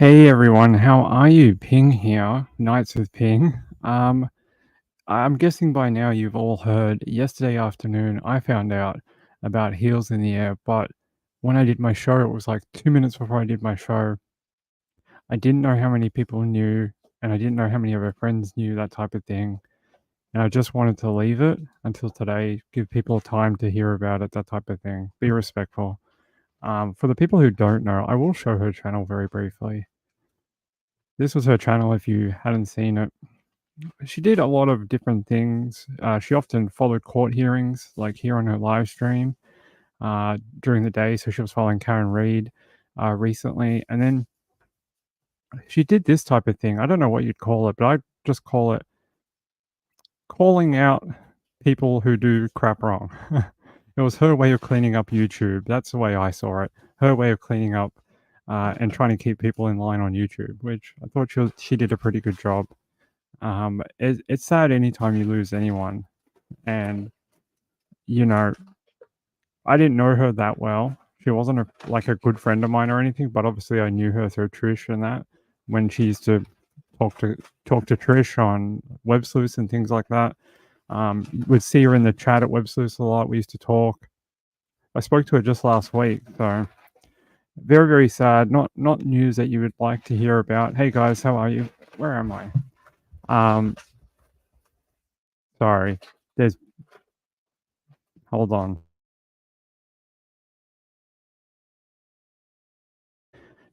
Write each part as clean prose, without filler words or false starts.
Hey everyone, how are you? Ping here, Nights with Ping. I'm guessing by now you've all heard yesterday afternoon I found out about Heels in the Air, but when I did my show, it was like 2 minutes before I did my show. I didn't know how many people knew, and I didn't know how many of our friends knew that type of thing. And I just wanted to leave it until today, give people time to hear about it, that type of thing. Be respectful. For the people who don't know, I will show her channel very briefly. This was her channel if you hadn't seen it. She did a lot of different things. She often followed court hearings, like here on her live stream during the day. So she was following Karen Reed recently. And then she did this type of thing. I don't know what you'd call it, but I just call it calling out people who do crap wrong. It was her way of cleaning up YouTube. That's the way I saw it. Her way of cleaning up and trying to keep people in line on YouTube, which I thought she did a pretty good job. It's sad anytime you lose anyone, and you know, I didn't know her that well. She wasn't like a good friend of mine or anything, but obviously I knew her through Trish and that when she used to talk to Trish on Web Sleuths and things like that. Would see her in the chat at Web Sleuths a lot. We used to talk. I spoke to her just last week, so very, very sad. Not news that you would like to hear about. Hey guys, how are you? Where am I? Sorry. Hold on.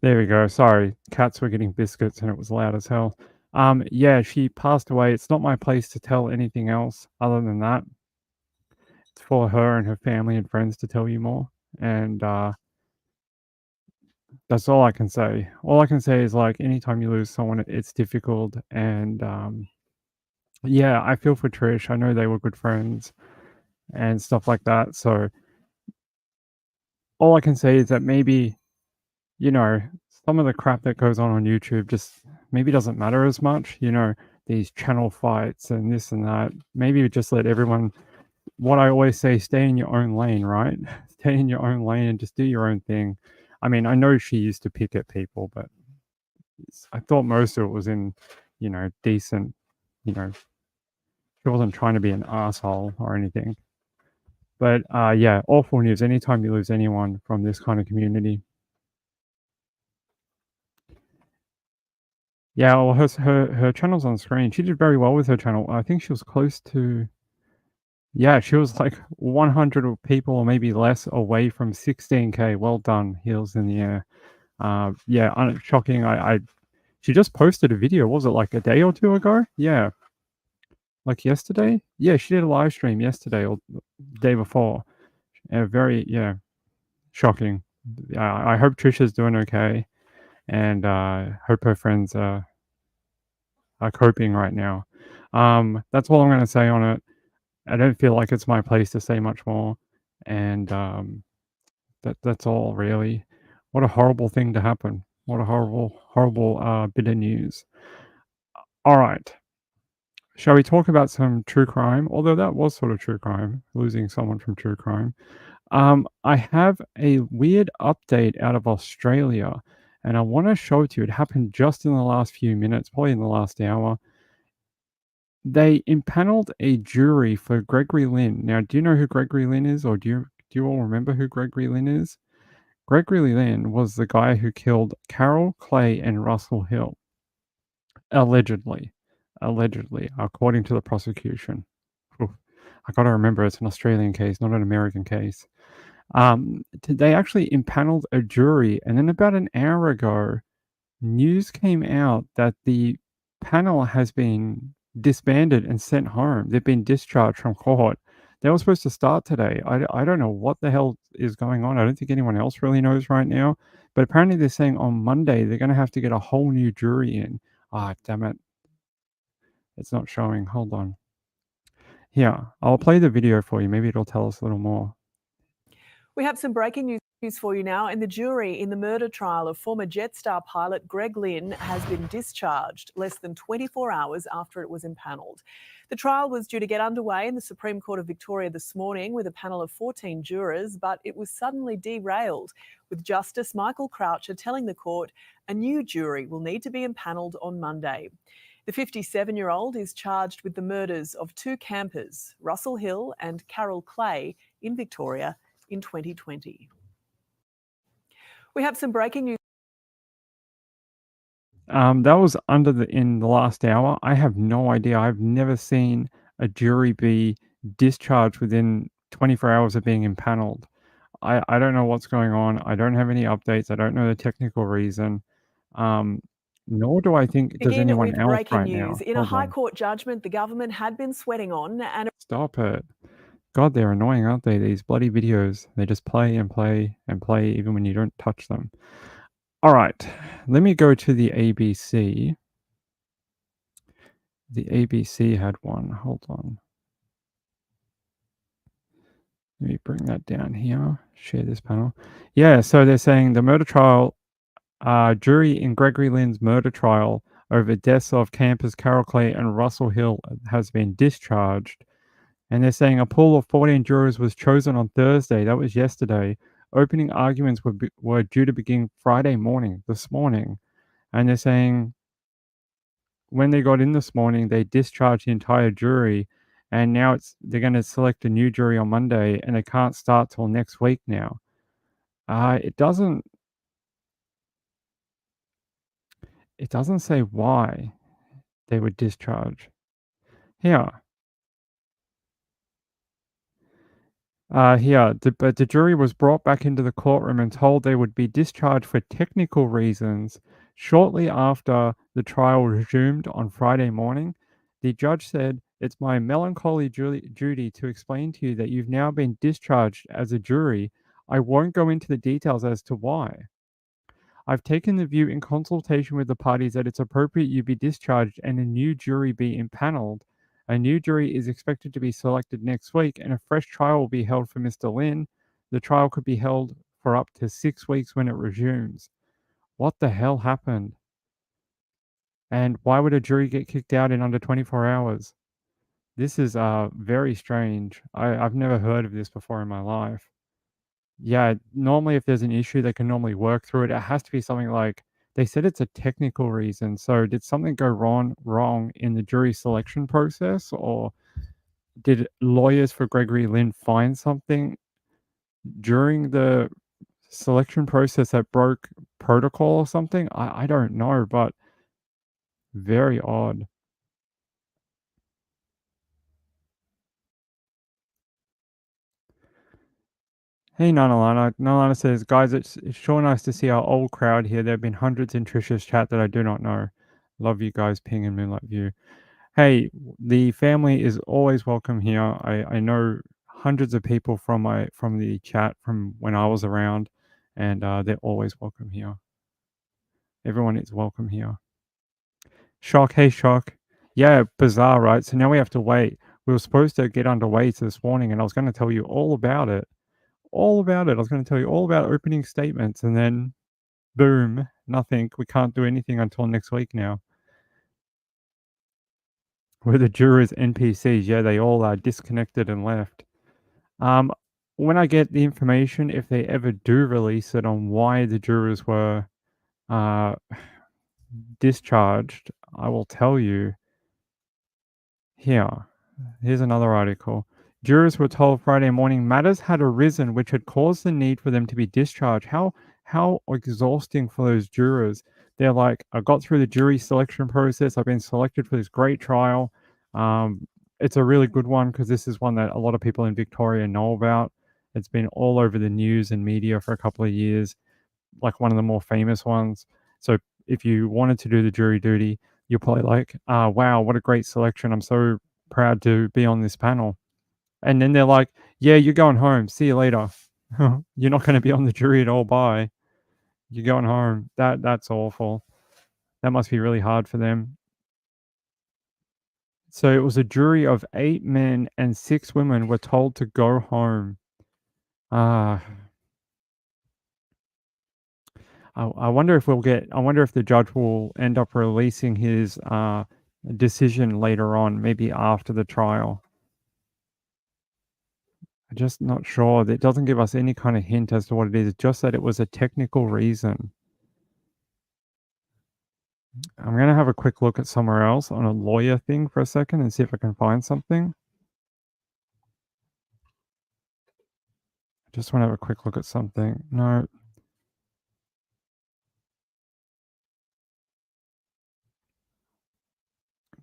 There we go. Sorry, cats were getting biscuits and it was loud as hell. Yeah, she passed away. It's not my place to tell anything else other than that. It's for her and her family and friends to tell you more. And that's all I can say. All I can say is like anytime you lose someone, it's difficult. And yeah, I feel for Trish. I know they were good friends and stuff like that. So all I can say is that maybe, you know, some of the crap that goes on YouTube just maybe doesn't matter as much. These channel fights and this and that. Maybe just let everyone, what I always say, stay in your own lane, right? Stay in your own lane and just do your own thing. I mean, I know she used to pick at people, but I thought most of it was in, decent, she wasn't trying to be an asshole or anything. But yeah, awful news. Anytime you lose anyone from this kind of community. Yeah, well, her channel's on screen. She did very well with her channel. I think she was close to, yeah, she was like 100 people or maybe less away from 16K. Well done, Heels in the Air. Yeah, shocking. She just posted a video. Was it like a day or two ago? Yeah, like yesterday. Yeah, she did a live stream yesterday or the day before. Very, yeah, shocking. I hope Trisha's doing okay, and hope her friends are coping right now. That's all I'm going to say on it. I don't feel like it's my place to say much more, and that's all really. What a horrible thing to happen. What a horrible bit of news. All right. Shall we talk about some true crime? Although that was sort of true crime, losing someone from true crime. I have a weird update out of Australia, and I want to show it to you. It happened just in the last few minutes, probably in the last hour. They impaneled a jury for Gregory Lynn. Now, do you know who Gregory Lynn is, or do you all remember who Gregory Lynn is? Gregory Lynn was the guy who killed Carol, Clay, and Russell Hill. Allegedly, according to the prosecution. Oof. I got to remember it's an Australian case, not an American case. They actually impaneled a jury, and then about an hour ago, news came out that the panel has been disbanded and sent home. They've been discharged from court. They were supposed to start today. I don't know what the hell is going on. I don't think anyone else really knows right now. But apparently they're saying on Monday they're going to have to get a whole new jury in. Ah, damn it. It's not showing. Hold on. Here, I'll play the video for you. Maybe it'll tell us a little more. We have some breaking news for you now, and the jury in the murder trial of former Jetstar pilot Greg Lynn has been discharged less than 24 hours after it was impanelled. The trial was due to get underway in the Supreme Court of Victoria this morning with a panel of 14 jurors, but it was suddenly derailed, with Justice Michael Croucher telling the court a new jury will need to be impanelled on Monday. The 57-year-old is charged with the murders of two campers, Russell Hill and Carol Clay, in Victoria in 2020. We have some breaking news. That was in the last hour. I have no idea. I've never seen a jury be discharged within 24 hours of being impaneled. I don't know what's going on. I don't have any updates. I don't know the technical reason. Nor do I think does Begin anyone with else breaking right news. now. In a Hold High on. Court judgment the government had been sweating on and Stop it. God, they're annoying, aren't they? These bloody videos. They just play and play and play even when you don't touch them. All right. Let me go to the ABC. The ABC had one. Hold on. Let me bring that down here. Share this panel. Yeah, so they're saying the murder trial, jury in Gregory Lynn's murder trial over deaths of campers Carol Clay and Russell Hill has been discharged. And they're saying a pool of 14 jurors was chosen on Thursday. That was yesterday. Opening arguments were due to begin Friday morning, this morning. And they're saying when they got in this morning, they discharged the entire jury, and now they're going to select a new jury on Monday, and they can't start till next week now. It doesn't say why they would discharge. Here. But the jury was brought back into the courtroom and told they would be discharged for technical reasons shortly after the trial resumed on Friday morning. The judge said, "It's my melancholy duty to explain to you that you've now been discharged as a jury. I won't go into the details as to why. I've taken the view in consultation with the parties that it's appropriate you be discharged and a new jury be impaneled. A new jury is expected to be selected next week, and a fresh trial will be held for Mr. Lynn. The trial could be held for up to 6 weeks when it resumes." What the hell happened? And why would a jury get kicked out in under 24 hours? This is very strange. I've never heard of this before in my life. Yeah, normally if there's an issue, they can normally work through it. It has to be something like they said it's a technical reason. So did something go wrong in the jury selection process, or did lawyers for Gregory Lynn find something during the selection process that broke protocol or something? I don't know, but very odd. Hey, Nanalana. Nanalana says, "Guys, it's sure nice to see our old crowd here. There have been hundreds in Trish's chat that I do not know. Love you guys, Ping and Moonlight View." Hey, the family is always welcome here. I know hundreds of people from the chat from when I was around, and they're always welcome here. Everyone is welcome here. Shock, hey Shock. Yeah, bizarre, right? So now we have to wait. We were supposed to get underway this morning, and I was going to tell you all about it. All about it. I was going to tell you all about opening statements, and then boom, nothing. We can't do anything until next week now. Were the jurors NPCs? Yeah, they all are disconnected and left. When I get the information, if they ever do release it on why the jurors were discharged, I will tell you. Here's another article. Jurors were told Friday morning matters had arisen which had caused the need for them to be discharged. How exhausting for those jurors. They're like, I got through the jury selection process. I've been selected for this great trial. It's a really good one because this is one that a lot of people in Victoria know about. It's been all over the news and media for a couple of years, like one of the more famous ones. So if you wanted to do the jury duty, you're probably like, wow, what a great selection. I'm so proud to be on this panel. And then they're like, yeah, you're going home. See you later. You're not going to be on the jury at all. Bye. You're going home. That's awful. That must be really hard for them. So it was a jury of 8 men and 6 women were told to go home. I wonder if I wonder if the judge will end up releasing his, decision later on, maybe after the trial. I'm just not sure. It doesn't give us any kind of hint as to what it is, just that it was a technical reason. I'm gonna have a quick look at somewhere else on a lawyer thing for a second and see if I can find something. Just wanna have a quick look at something. No,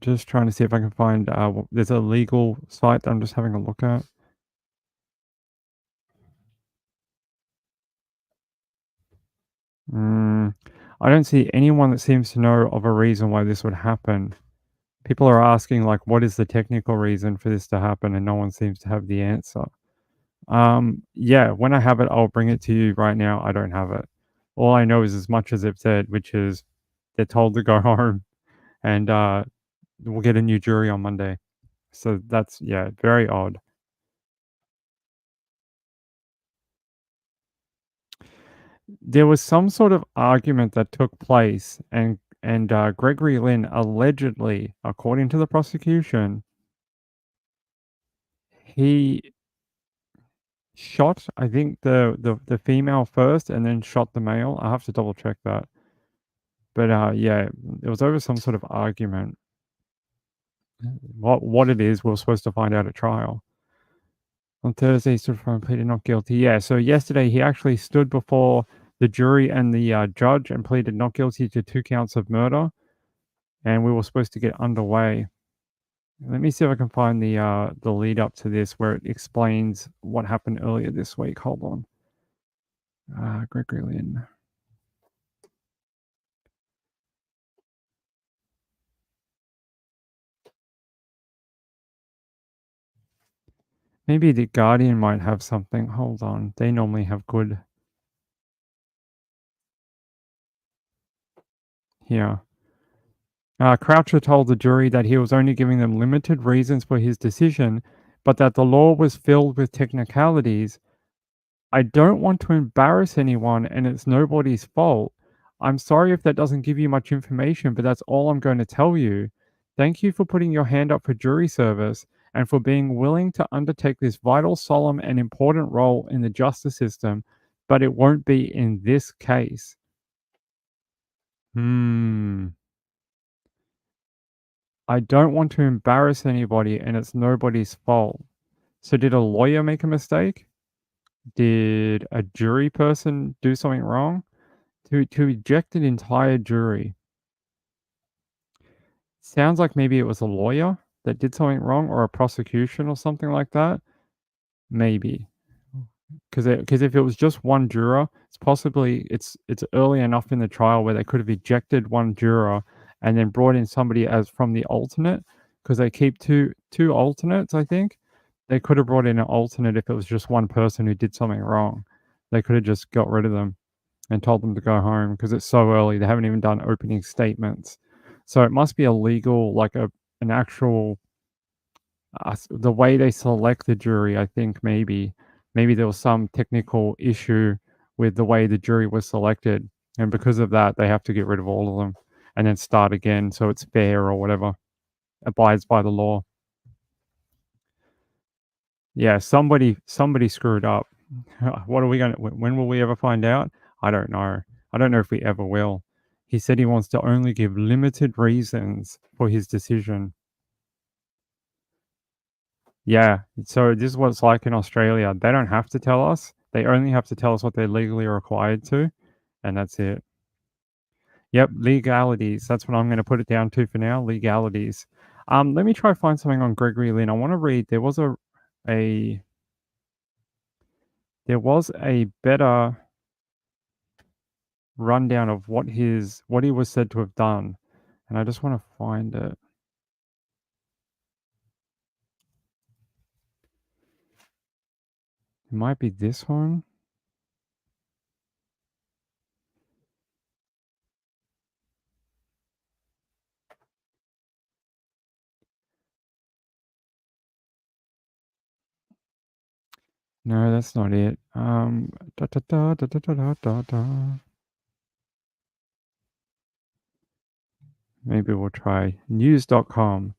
just trying to see if I can find, there's a legal site that I'm just having a look at. Mm, I don't see anyone that seems to know of a reason why this would happen. People are asking, like, what is the technical reason for this to happen, and no one seems to have the answer. Yeah, when I have it, I'll bring it to you. Right now, I don't have it. All I know is as much as they've said, which is they're told to go home and we'll get a new jury on Monday. So that's, yeah, very odd. There was some sort of argument that took place, and Gregory Lynn allegedly, according to the prosecution, he shot, I think, the female first and then shot the male. I have to double check that. But yeah, it was over some sort of argument. What it is, we're supposed to find out at trial. On Thursday, he stood before and pleaded not guilty. Yeah, so yesterday he actually stood before the jury and the judge and pleaded not guilty to 2 counts of murder, and we were supposed to get underway. Let me see if I can find the lead up to this where it explains what happened earlier this week. Hold on. Gregory Lynn. Maybe The Guardian might have something. Hold on. They normally have good. Here. Croucher told the jury that he was only giving them limited reasons for his decision, but that the law was filled with technicalities. I don't want to embarrass anyone, and it's nobody's fault. I'm sorry if that doesn't give you much information, but that's all I'm going to tell you. Thank you for putting your hand up for jury service and for being willing to undertake this vital, solemn, and important role in the justice system, but it won't be in this case. Hmm. I don't want to embarrass anybody, and it's nobody's fault. So did a lawyer make a mistake? Did a jury person do something wrong? To eject an entire jury, sounds like maybe it was a lawyer that did something wrong or a prosecution or something like that. Maybe. Because if it was just one juror, it's early enough in the trial where they could have ejected one juror and then brought in somebody as from the alternate, because they keep two alternates, I think. They could have brought in an alternate if it was just one person who did something wrong. They could have just got rid of them and told them to go home because it's so early. They haven't even done opening statements. So it must be a legal, like an actual the way they select the jury. I think maybe there was some technical issue with the way the jury was selected, and because of that, they have to get rid of all of them and then start again, so it's fair or whatever, abides by the law. Yeah, somebody screwed up. What are we gonna? When will we ever find out? I don't know. I don't know if we ever will. He said he wants to only give limited reasons for his decision. Yeah, so this is what it's like in Australia. They don't have to tell us. They only have to tell us what they're legally required to, and that's it. Yep, legalities. That's what I'm going to put it down to for now. Legalities. Let me try to find something on Gregory Lynn. I want to read. A there was a better rundown of what he was said to have done, and I just want to find it. It might be this one. No, that's not it. Da, da, da, da, da, da, da, da. Maybe we'll try news.com.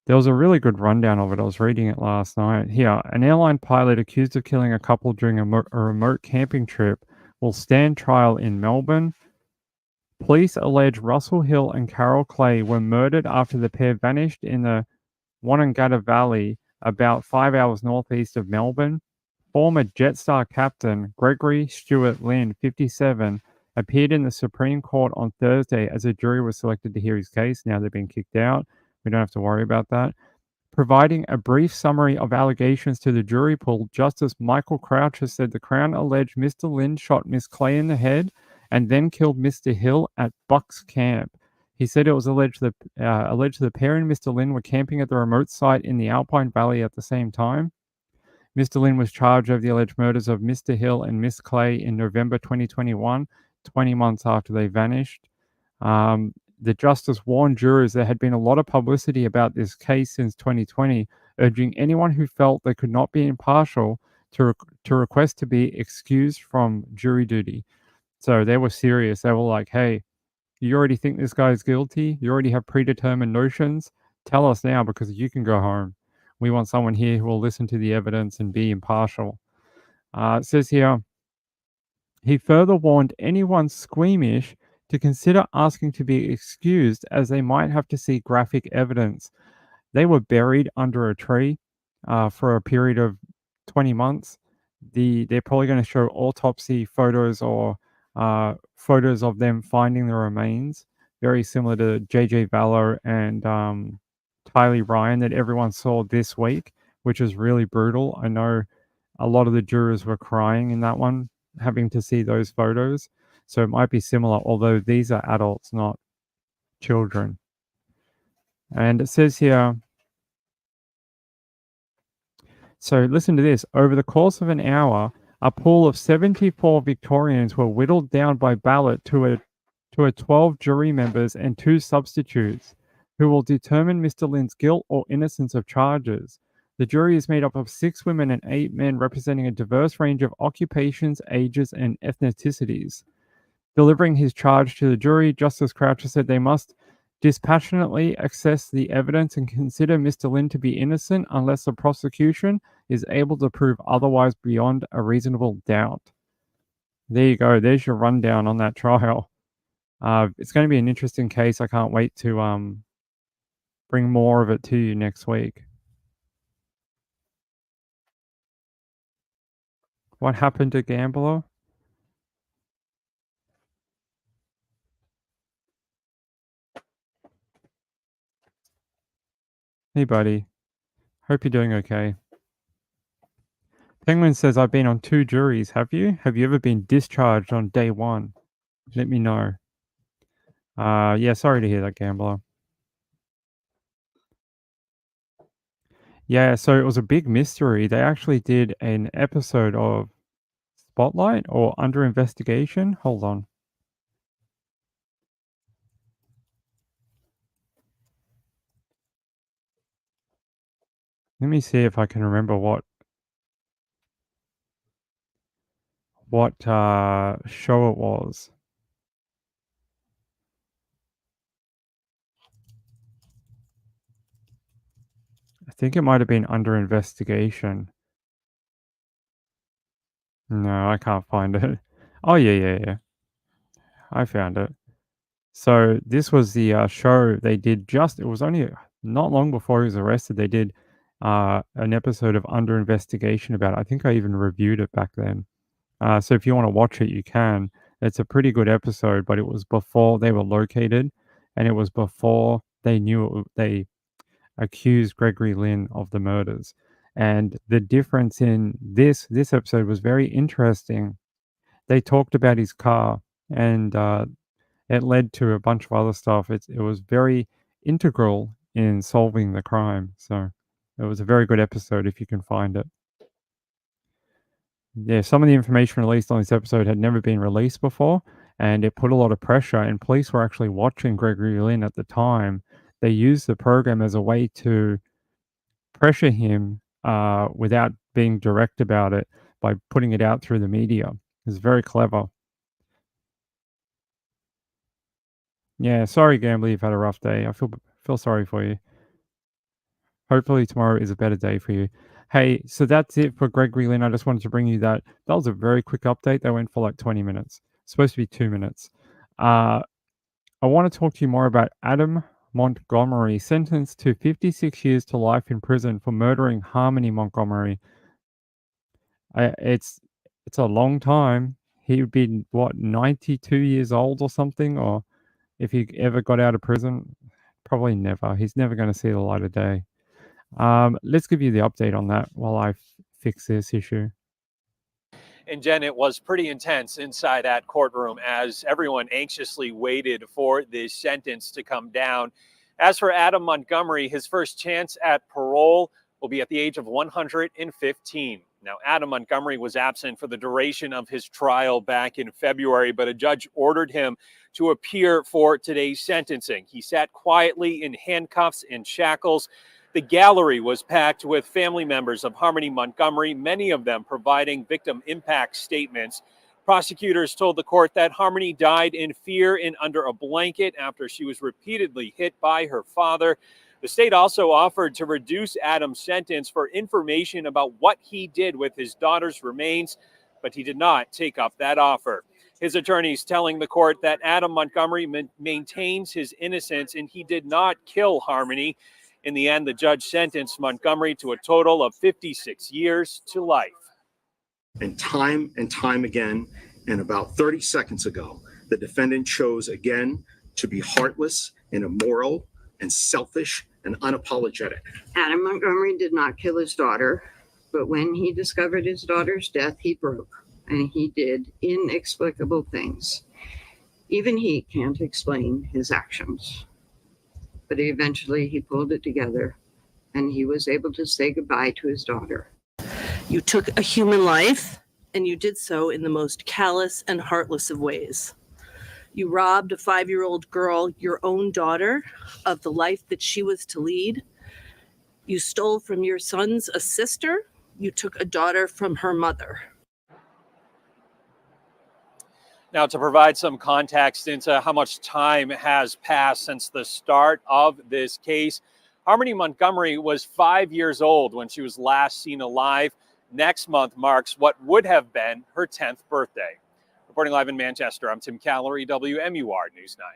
There was a really good rundown of it. I was reading it last night. Here, an airline pilot accused of killing a couple during a remote camping trip will stand trial in Melbourne. Police allege Russell Hill and Carol Clay were murdered after the pair vanished in the Wonangata Valley, about 5 hours northeast of Melbourne. Former Jetstar captain Gregory Stewart Lynn, 57, appeared in the Supreme Court on Thursday as a jury was selected to hear his case. Now they've been kicked out. We don't have to worry about that. Providing a brief summary of allegations to the jury pool, Justice Michael Croucher said the Crown alleged Mr. Lynn shot Miss Clay in the head and then killed Mr. Hill at Bucks Camp. He said it was alleged the pair and Mr. Lynn were camping at the remote site in the Alpine Valley at the same time. Mr. Lynn was charged over the alleged murders of Mr. Hill and Miss Clay in November 2021, 20 months after they vanished. The justice warned jurors there had been a lot of publicity about this case since 2020, urging anyone who felt they could not be impartial to request to be excused from jury duty. So they were serious. They were like, hey, you already think this guy's guilty? You already have predetermined notions? Tell us now because you can go home. We want someone here who will listen to the evidence and be impartial. It says here, he further warned anyone squeamish to consider asking to be excused as they might have to see graphic evidence. They were buried under a tree for a period of 20 months. They're probably going to show autopsy photos or photos of them finding the remains, very similar to JJ Vallow and Tylee Ryan that everyone saw this week, which is really brutal. I know a lot of the jurors were crying in that one, having to see those photos. So it might be similar, although these are adults, not children. And it says here, so listen to this. Over the course of an hour, a pool of 74 Victorians were whittled down by ballot to a 12 jury members and 2 substitutes who will determine Mr. Lynn's guilt or innocence of charges. The jury is made up of 6 women and 8 men representing a diverse range of occupations, ages, and ethnicities. Delivering his charge to the jury, Justice Croucher said they must dispassionately assess the evidence and consider Mr. Lynn to be innocent unless the prosecution is able to prove otherwise beyond a reasonable doubt. There you go. There's your rundown on that trial. It's going to be an interesting case. I can't wait to bring more of it to you next week. What happened to Gambler? Hey, buddy. Hope you're doing okay. Penguin says, I've been on 2 juries. Have you? Have you ever been discharged on day 1? Let me know. Yeah, sorry to hear that, Gambler. Yeah, so it was a big mystery. They actually did an episode of Spotlight or Under Investigation. Hold on. Let me see if I can remember what show it was. I think it might have been Under Investigation. No, I can't find it. Oh, yeah. I found it. So this was the show they did it was only not long before he was arrested. They did an episode of Under Investigation about it. I think I even reviewed it back then. So if you want to watch it, you can. It's a pretty good episode, but it was before they were located, and it was before they knew they accused Gregory Lynn of the murders. And the difference in this episode was very interesting. They talked about his car, and it led to a bunch of other stuff. It was very integral in solving the crime. So it was a very good episode if you can find it. Yeah, some of the information released on this episode had never been released before, and it put a lot of pressure. And police were actually watching Gregory Lynn at the time. They used the program as a way to pressure him without being direct about it by putting it out through the media. It's very clever. Yeah, sorry, Gambler, you've had a rough day. I feel sorry for you. Hopefully tomorrow is a better day for you. Hey, so that's it for Gregory Lynn. I just wanted to bring you that. That was a very quick update. They went for like 20 minutes. It's supposed to be 2 minutes. I want to talk to you more about Adam Montgomery, sentenced to 56 years to life in prison for murdering Harmony Montgomery. It's a long time. He would be, what, 92 years old or something? Or if he ever got out of prison, probably never. He's never going to see the light of day. Let's give you the update on that while I fix this issue. And Jen, it was pretty intense inside that courtroom as everyone anxiously waited for this sentence to come down. As for Adam Montgomery, his first chance at parole will be at the age of 115. Now, Adam Montgomery was absent for the duration of his trial back in February, but a judge ordered him to appear for today's sentencing. He sat quietly in handcuffs and shackles. The gallery was packed with family members of Harmony Montgomery, many of them providing victim impact statements. Prosecutors told the court that Harmony died in fear and under a blanket after she was repeatedly hit by her father. The state also offered to reduce Adam's sentence for information about what he did with his daughter's remains, but he did not take up that offer. His attorneys telling the court that Adam Montgomery maintains his innocence and he did not kill Harmony. In the end, the judge sentenced Montgomery to a total of 56 years to life. And time again, and about 30 seconds ago, the defendant chose again to be heartless and immoral and selfish and unapologetic. Adam Montgomery did not kill his daughter, but when he discovered his daughter's death, he broke, and he did inexplicable things. Even he can't explain his actions. But eventually he pulled it together, and he was able to say goodbye to his daughter. You took a human life, and you did so in the most callous and heartless of ways. You robbed a 5-year-old girl, your own daughter, of the life that she was to lead. You stole from your sons a sister. You took a daughter from her mother. Now, to provide some context into how much time has passed since the start of this case, Harmony Montgomery was 5 years old when she was last seen alive. Next month marks what would have been her 10th birthday. Reporting live in Manchester, I'm Tim Callery, WMUR News 9.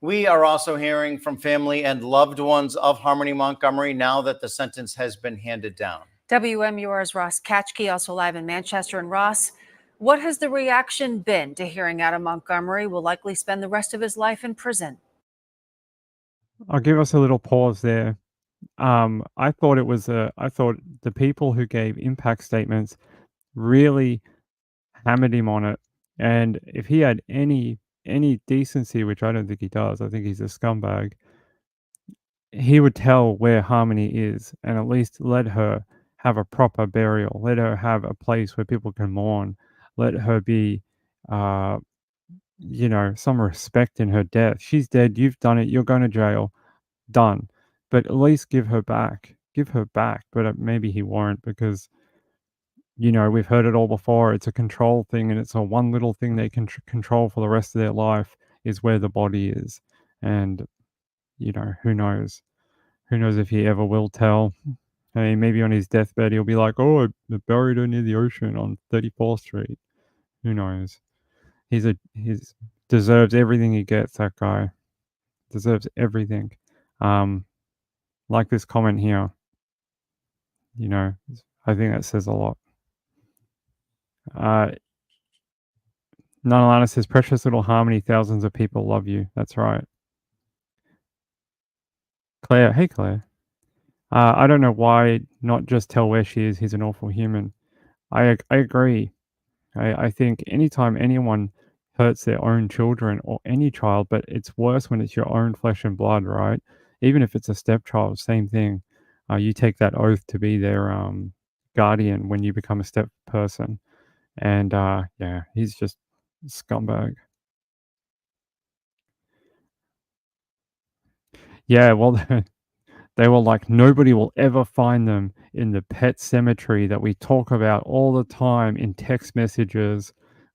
We are also hearing from family and loved ones of Harmony Montgomery now that the sentence has been handed down. WMUR's Ross Katchke also live in Manchester. And Ross, what has the reaction been to hearing Adam Montgomery will likely spend the rest of his life in prison? I'll give us a little pause there. I thought the people who gave impact statements really hammered him on it. And if he had any decency, which I don't think he does, I think he's a scumbag, he would tell where Harmony is and at least let her have a proper burial, let her have a place where people can mourn, let her be, some respect in her death. She's dead, you've done it, you're going to jail, done. But at least give her back. But maybe he won't because, we've heard it all before. It's a control thing, and it's a one little thing they can control for the rest of their life is where the body is. And, who knows? Who knows if he ever will tell? I mean, maybe on his deathbed, he'll be like, oh, I buried her near the ocean on 34th Street. Who knows? He's deserves everything he gets, that guy. Deserves everything. Like this comment here. I think that says a lot. Nonalana says, precious little Harmony, thousands of people love you. That's right. Claire, hey Claire. I don't know why not just tell where she is. He's an awful human. I agree. I think anytime anyone hurts their own children or any child, but it's worse when it's your own flesh and blood, right? Even if it's a stepchild, same thing. You take that oath to be their guardian when you become a step person. And he's just a scumbag. Yeah, well, they were like, nobody will ever find them in the pet cemetery that we talk about all the time in text messages,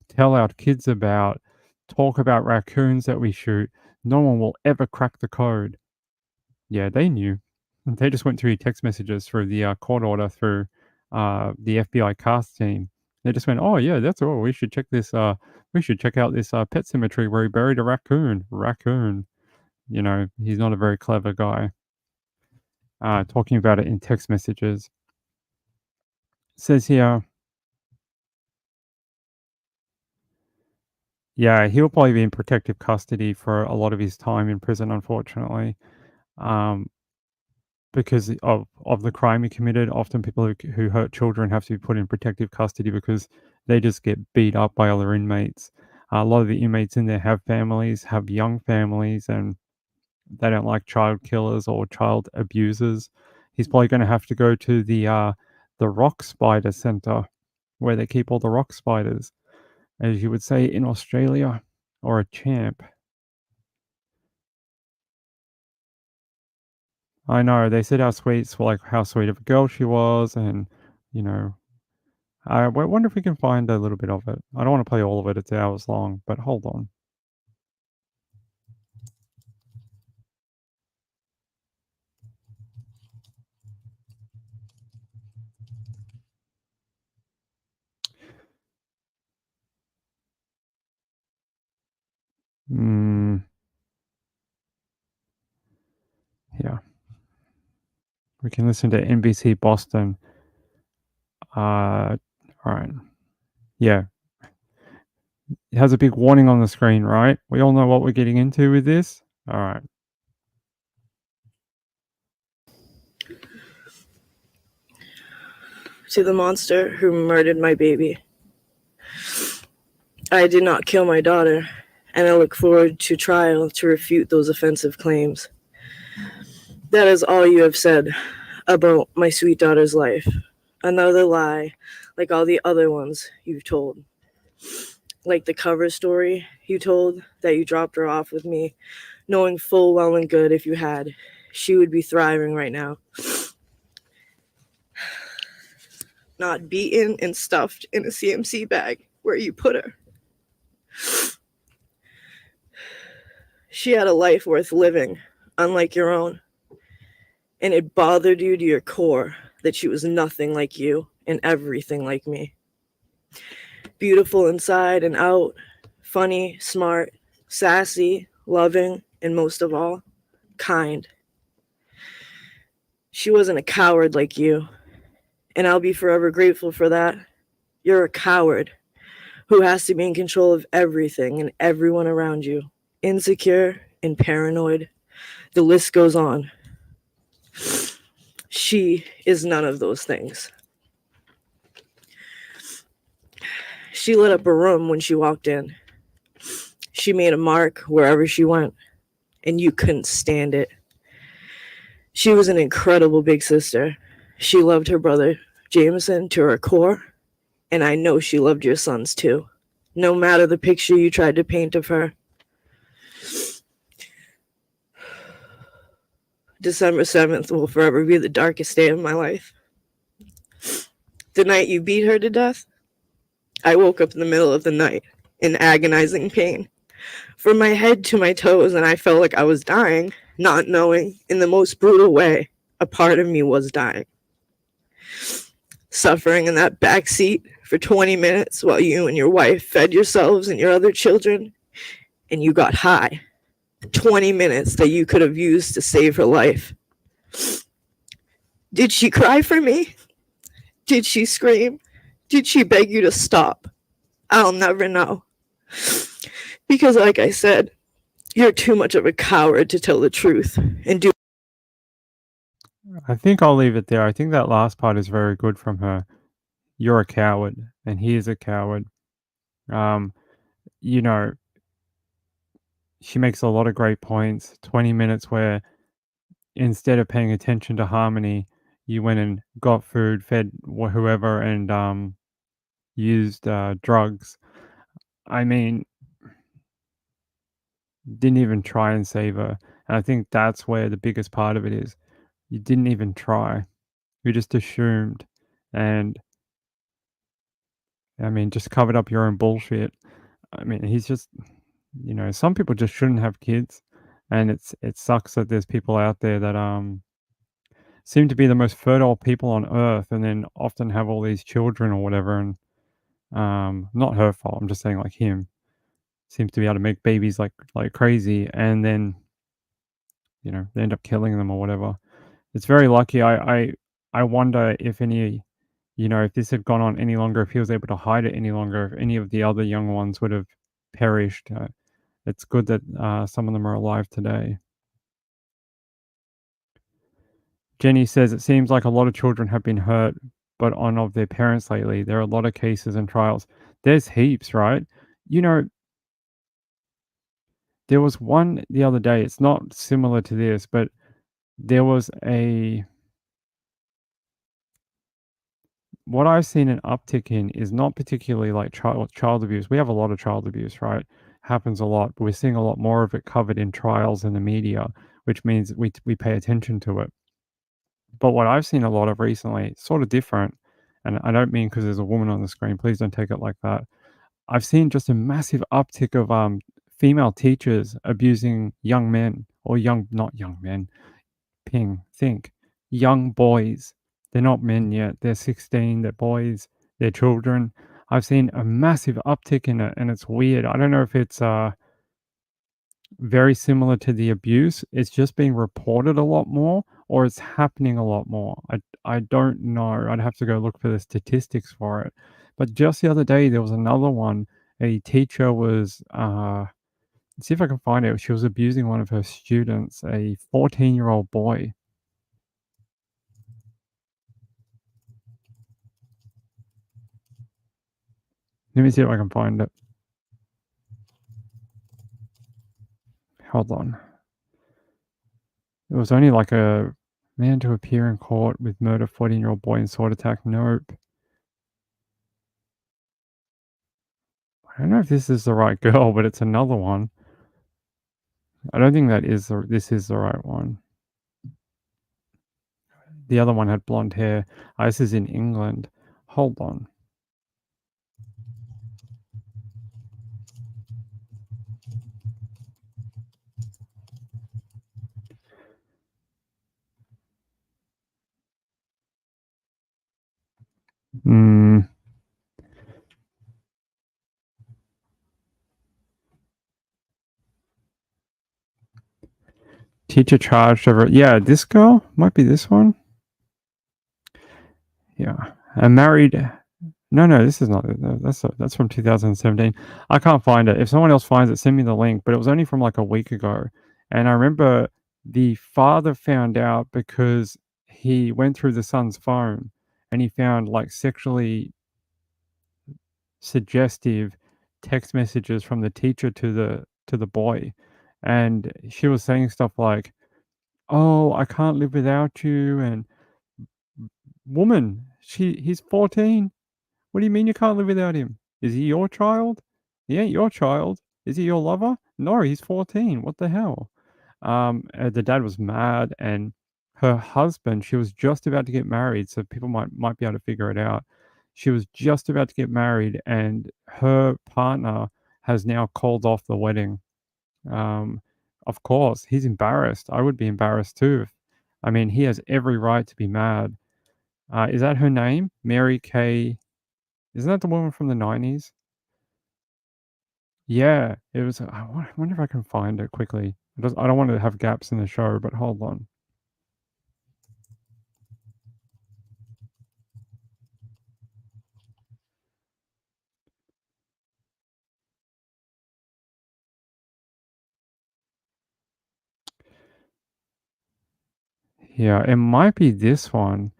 tell our kids about, talk about raccoons that we shoot. No one will ever crack the code. Yeah, they knew. They just went through your text messages through the court order through the FBI cast team. They just went, oh yeah, that's all. We should check this. We should check out this pet cemetery where he buried a raccoon. Raccoon. You know, he's not a very clever guy. Talking about it in text messages. It says here, yeah, he'll probably be in protective custody for a lot of his time in prison, unfortunately. Because of the crime he committed. Often people who hurt children have to be put in protective custody because they just get beat up by other inmates. A lot of the inmates in there have families, have young families, and they don't like child killers or child abusers. He's probably going to have to go to the rock spider center where they keep all the rock spiders, as you would say in Australia, or a champ. I know, they said how sweet of a girl she was, and, you know, I wonder if we can find a little bit of it. I don't want to play all of it, it's hours long, but hold on. Yeah. We can listen to NBC Boston. All right. Yeah. It has a big warning on the screen, right? We all know what we're getting into with this. All right. To the monster who murdered my baby. I did not kill my daughter, and I look forward to trial to refute those offensive claims. That is all you have said about my sweet daughter's life. Another lie, like all the other ones you've told. Like the cover story you told that you dropped her off with me, knowing full well and good if you had, she would be thriving right now. Not beaten and stuffed in a CMC bag where you put her. She had a life worth living, unlike your own. And it bothered you to your core that she was nothing like you and everything like me. Beautiful inside and out, funny, smart, sassy, loving, and most of all, kind. She wasn't a coward like you, and I'll be forever grateful for that. You're a coward who has to be in control of everything and everyone around you, insecure and paranoid. The list goes on. She is none of those things. She lit up a room when she walked in. She made a mark wherever she went, and you couldn't stand it. She was an incredible big sister. She loved her brother, Jameson, to her core, and I know she loved your sons too, no matter the picture you tried to paint of her. December 7th will forever be the darkest day of my life. The night you beat her to death, I woke up in the middle of the night in agonizing pain, from my head to my toes, and I felt like I was dying, not knowing, in the most brutal way, a part of me was dying. Suffering in that back seat for 20 minutes while you and your wife fed yourselves and your other children, and you got high. 20 minutes that you could have used to save her life. Did she cry for me? Did she scream? Did she beg you to stop? I'll never know. Because like I said, you're too much of a coward to tell the truth and do. I think I'll leave it there. I think that last part is very good from her. You're a coward, and he is a coward. You know, she makes a lot of great points. 20 minutes where instead of paying attention to Harmony, you went and got food, fed whoever, and used drugs. I mean, didn't even try and save her. And I think that's where the biggest part of it is. You didn't even try. You just assumed. And I mean, just covered up your own bullshit. I mean, he's just, you know, some people just shouldn't have kids. And it sucks that there's people out there that seem to be the most fertile people on earth, and then often have all these children or whatever. And not her fault. I'm just saying, like, him seems to be able to make babies like crazy, and then they end up killing them or whatever. It's very lucky. I wonder if any, if this had gone on any longer, if he was able to hide it any longer, if any of the other young ones would have perished. It's good that some of them are alive today. Jenny says, it seems like a lot of children have been hurt, but on of their parents lately. There are a lot of cases and trials. There's heaps, right? There was one the other day. It's not similar to this, but there was what I've seen an uptick in is not particularly like child abuse. We have a lot of child abuse, right? Happens a lot, but we're seeing a lot more of it covered in trials in the media, which means we pay attention to it. But what I've seen a lot of recently, sort of different, and I don't mean because there's a woman on the screen, please don't take it like that. I've seen just a massive uptick of female teachers abusing young men, or not young men, think young boys. They're not men yet. They're 16. They're boys. They're children. I've seen a massive uptick in it, and it's weird. I don't know if it's very similar to the abuse. It's just being reported a lot more, or it's happening a lot more. I don't know. I'd have to go look for the statistics for it. But just the other day, there was another one. A teacher was, let's see if I can find it. She was abusing one of her students, a 14-year-old boy. Let me see if I can find it. Hold on. It was only like a man to appear in court with murder 14-year-old boy in sword attack. Nope. I don't know if this is the right girl, but it's another one. I don't think this is the right one. The other one had blonde hair. This is in England. Hold on. Teacher charged over. Yeah, this girl might be this one. Yeah, and married. No, this is not. That's from 2017. I can't find it. If someone else finds it, send me the link. But it was only from like a week ago, and I remember the father found out because he went through the son's phone and he found like sexually suggestive text messages from the teacher to the boy, and she was saying stuff like, "Oh, I can't live without you," and "Woman, he's 14. What do you mean you can't live without him? Is he your child? He ain't your child. Is he your lover? No, he's 14. What the hell?" The dad was mad, and her husband, she was just about to get married, so people might be able to figure it out. She was just about to get married, and her partner has now called off the wedding. Of course, he's embarrassed. I would be embarrassed too. I mean, he has every right to be mad. Is that her name? Mary Kay. Isn't that the woman from the 90s? Yeah, it was. I wonder if I can find it quickly. I don't want to have gaps in the show, but hold on. Yeah, it might be this one.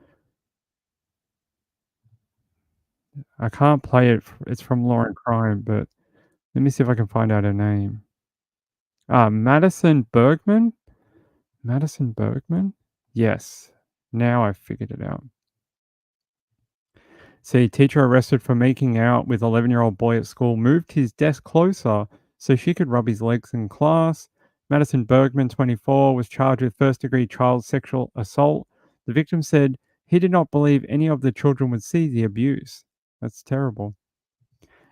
I can't play it. It's from Lauren Crime, but let me see if I can find out her name. Madison Bergman? Madison Bergman? Yes. Now I've figured it out. See, teacher arrested for making out with 11-year-old boy at school, moved his desk closer so she could rub his legs in class. Madison Bergman, 24, was charged with first-degree child sexual assault. The victim said he did not believe any of the children would see the abuse. That's terrible.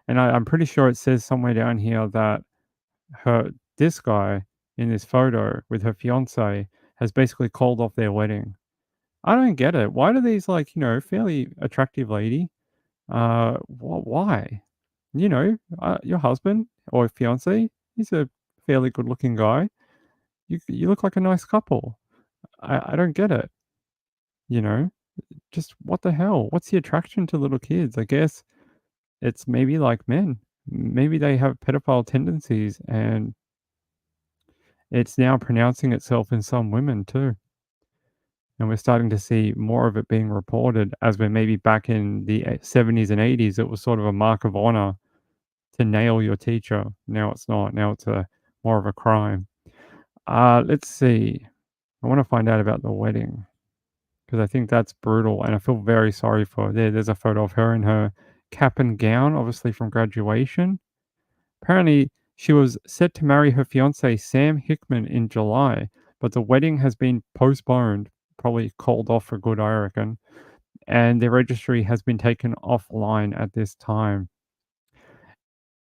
And I'm pretty sure it says somewhere down here that this guy in this photo with her fiance has basically called off their wedding. I don't get it. Why do these, like, fairly attractive lady, why? Your husband or fiance, he's a fairly good-looking guy. You look like a nice couple. I don't get it. Just what the hell? What's the attraction to little kids? I guess it's maybe like men. Maybe they have pedophile tendencies, and it's now pronouncing itself in some women too. And we're starting to see more of it being reported, as we're maybe back in the 70s and 80s. It was sort of a mark of honor to nail your teacher. Now it's not. Now it's more of a crime. Let's see. I want to find out about the wedding, because I think that's brutal, and I feel very sorry for her. There's a photo of her in her cap and gown, obviously from graduation. Apparently, she was set to marry her fiance, Sam Hickman, in July, but the wedding has been postponed, probably called off for good, I reckon, and the registry has been taken offline at this time.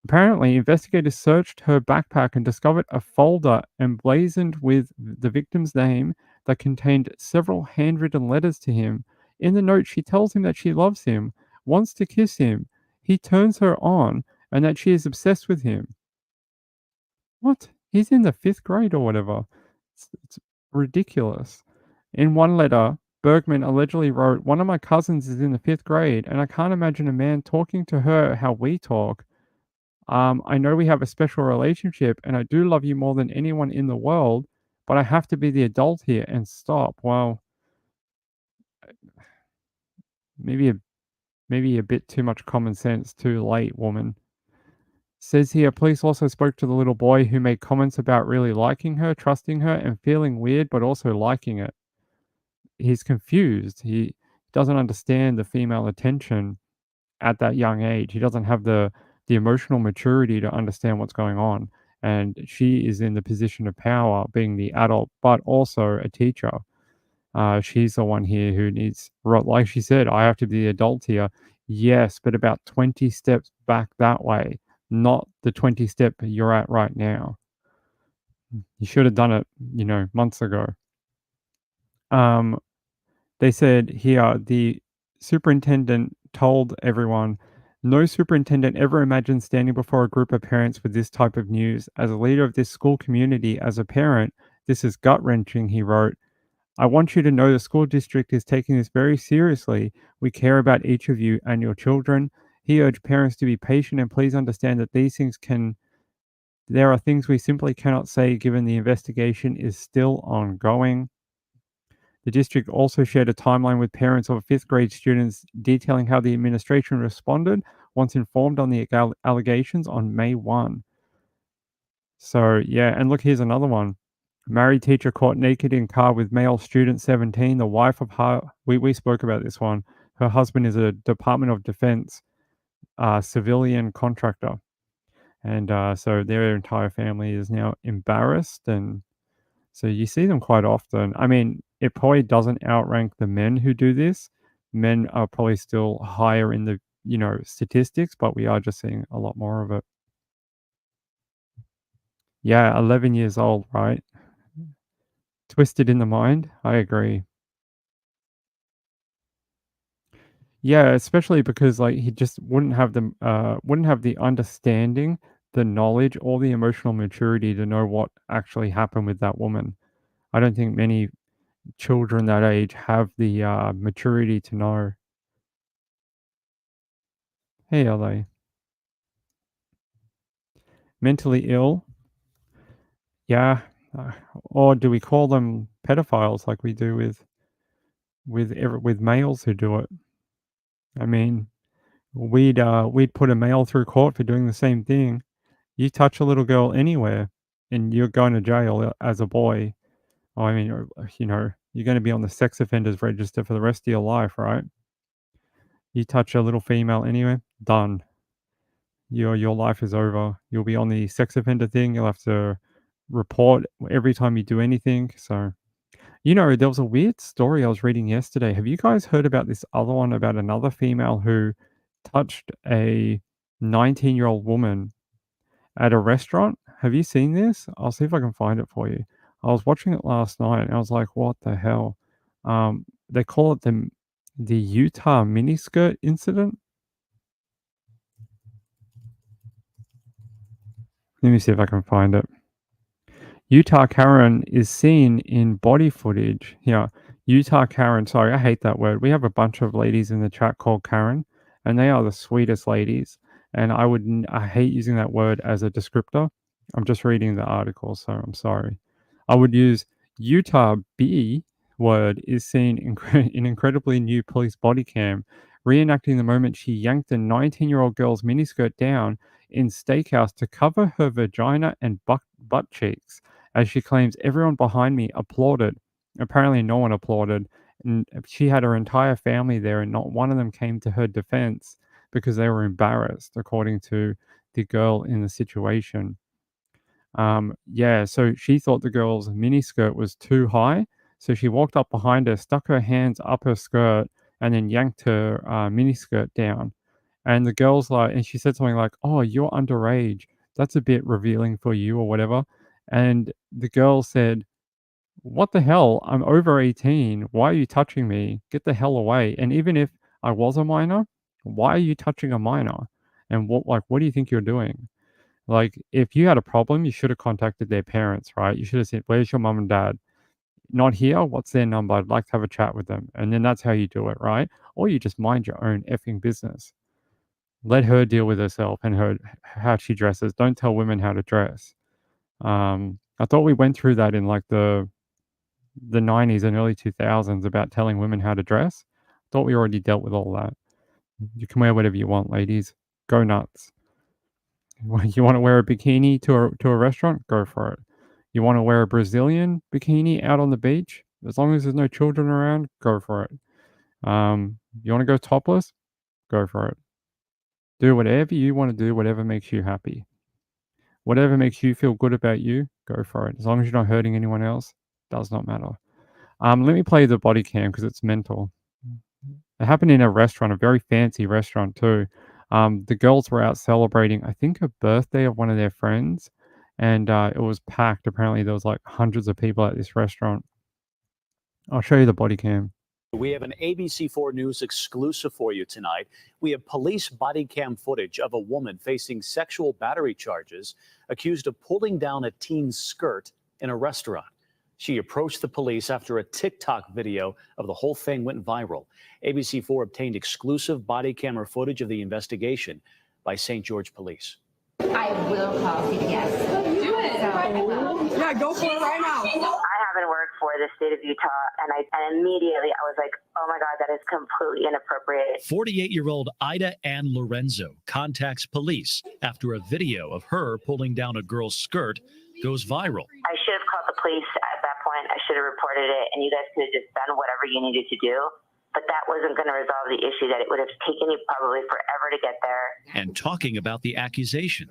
Apparently, investigators searched her backpack and discovered a folder emblazoned with the victim's name that contained several handwritten letters to him. In the note, she tells him that she loves him, wants to kiss him, he turns her on, and that she is obsessed with him. What? He's in the 5th grade or whatever. It's ridiculous. In one letter, Bergman allegedly wrote, "One of my cousins is in the 5th grade, and I can't imagine a man talking to her how we talk. I know we have a special relationship, and I do love you more than anyone in the world, but I have to be the adult here and stop." Well, maybe a bit too much common sense too late, woman. Says here, police also spoke to the little boy, who made comments about really liking her, trusting her, and feeling weird, but also liking it. He's confused. He doesn't understand the female attention at that young age. He doesn't have the emotional maturity to understand what's going on. And she is in the position of power, being the adult, but also a teacher. She's the one here who needs, like she said, I have to be the adult here. Yes, but about 20 steps back that way, not the 20 step you're at right now. You should have done it, months ago. They said here, the superintendent told everyone, "No superintendent ever imagined standing before a group of parents with this type of news. As a leader of this school community, as a parent, this is gut-wrenching," he wrote. "I want you to know the school district is taking this very seriously. We care about each of you and your children." He urged parents to be patient and please understand that there are things we simply cannot say given the investigation is still ongoing. The district also shared a timeline with parents of 5th grade students detailing how the administration responded once informed on the allegations on May 1. So, yeah, and look, here's another one. Married teacher caught naked in car with male student 17. The wife of we spoke about this one. Her husband is a Department of Defense civilian contractor. And so their entire family is now embarrassed, and so you see them quite often. I mean, it probably doesn't outrank the men who do this. Men are probably still higher in the, statistics, but we are just seeing a lot more of it. Yeah, 11 years old, right? Twisted in the mind. I agree. Yeah, especially because like he just wouldn't have the understanding, the knowledge, or the emotional maturity to know what actually happened with that woman. I don't think many children that age have the maturity to know. Hey, are they mentally ill? Yeah, or do we call them pedophiles like we do with males who do it? I mean, we'd put a male through court for doing the same thing. You touch a little girl anywhere, and you're going to jail as a boy. I mean, you're going to be on the sex offenders register for the rest of your life, right? You touch a little female anywhere, done. Your life is over. You'll be on the sex offender thing. You'll have to report every time you do anything. So, there was a weird story I was reading yesterday. Have you guys heard about this other one about another female who touched a 19-year-old woman at a restaurant? have you seen this? I'll see if I can find it for you. I was watching it last night and I was like, what the hell? They call it the Utah miniskirt incident. Let me see if I can find it. Utah Karen is seen in body footage. Yeah, Utah Karen. Sorry, I hate that word. We have a bunch of ladies in the chat called Karen, and they are the sweetest ladies. And I hate using that word as a descriptor. I'm just reading the article, so I'm sorry. I would use Utah B word is seen in incredibly new police body cam, reenacting the moment she yanked a 19-year-old girl's miniskirt down in steakhouse to cover her vagina and butt cheeks, as she claims everyone behind me applauded. Apparently no one applauded, and she had her entire family there and not one of them came to her defense because they were embarrassed, according to the girl in the situation. Yeah, so she thought the girl's miniskirt was too high, so she walked up behind her, stuck her hands up her skirt, and then yanked her miniskirt down. And the girl's like, and she said something like, "Oh, you're underage. That's a bit revealing for you," or whatever. And the girl said, "What the hell? I'm over 18. Why are you touching me? Get the hell away." And even if I was a minor, why are you touching a minor? And what do you think you're doing? Like, if you had a problem, you should have contacted their parents, right? You should have said, "Where's your mum and dad?" Not here? What's their number? I'd like to have a chat with them. And then that's how you do it, right? Or you just mind your own effing business. Let her deal with herself and how she dresses. Don't tell women how to dress. I thought we went through that in like the 90s and early 2000s about telling women how to dress. Thought we already dealt with all that. You can wear whatever you want, ladies. Go nuts. You want to wear a bikini to a restaurant? Go for it. You want to wear a Brazilian bikini out on the beach? As long as there's no children around, go for it. You want to go topless? Go for it. Do whatever you want to do, whatever makes you happy. Whatever makes you feel good about you, go for it. As long as you're not hurting anyone else, does not matter. Let me play the body cam because it's mental. It happened in a restaurant, a very fancy restaurant too. The girls were out celebrating, I think, a birthday of one of their friends, and it was packed. Apparently, there was like hundreds of people at this restaurant. I'll show you the body cam. We have an ABC4 News exclusive for you tonight. We have police body cam footage of a woman facing sexual battery charges, accused of pulling down a teen's skirt in a restaurant. She approached the police after a TikTok video of the whole thing went viral. ABC4 obtained exclusive body camera footage of the investigation by St. George Police. I will call CPS. Do it. Yeah, go for it right now. I haven't worked for the state of Utah, and immediately I was like, oh my God, that is completely inappropriate. 48-year-old Ida Ann Lorenzo contacts police after a video of her pulling down a girl's skirt goes viral. I should have called the police at that point. I should have reported it, and you guys could have just done whatever you needed to do. But that wasn't going to resolve the issue, that it would have taken you probably forever to get there. And talking about the accusations.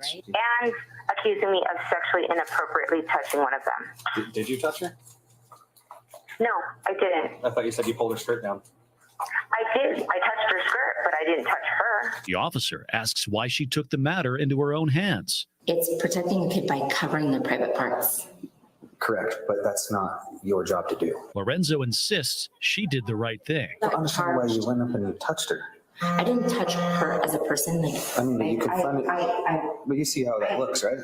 And accusing me of sexually inappropriately touching one of them. Did you touch her? No, I didn't. I thought you said you pulled her skirt down. I did. I touched her skirt, but I didn't touch her. The officer asks why she took the matter into her own hands. It's protecting a kid by covering their private parts. Correct, but that's not your job to do. Lorenzo insists she did the right thing. I don't understand why you went up and you touched her. I didn't touch her as a person. I mean, you confronted. But you see how that looks, right?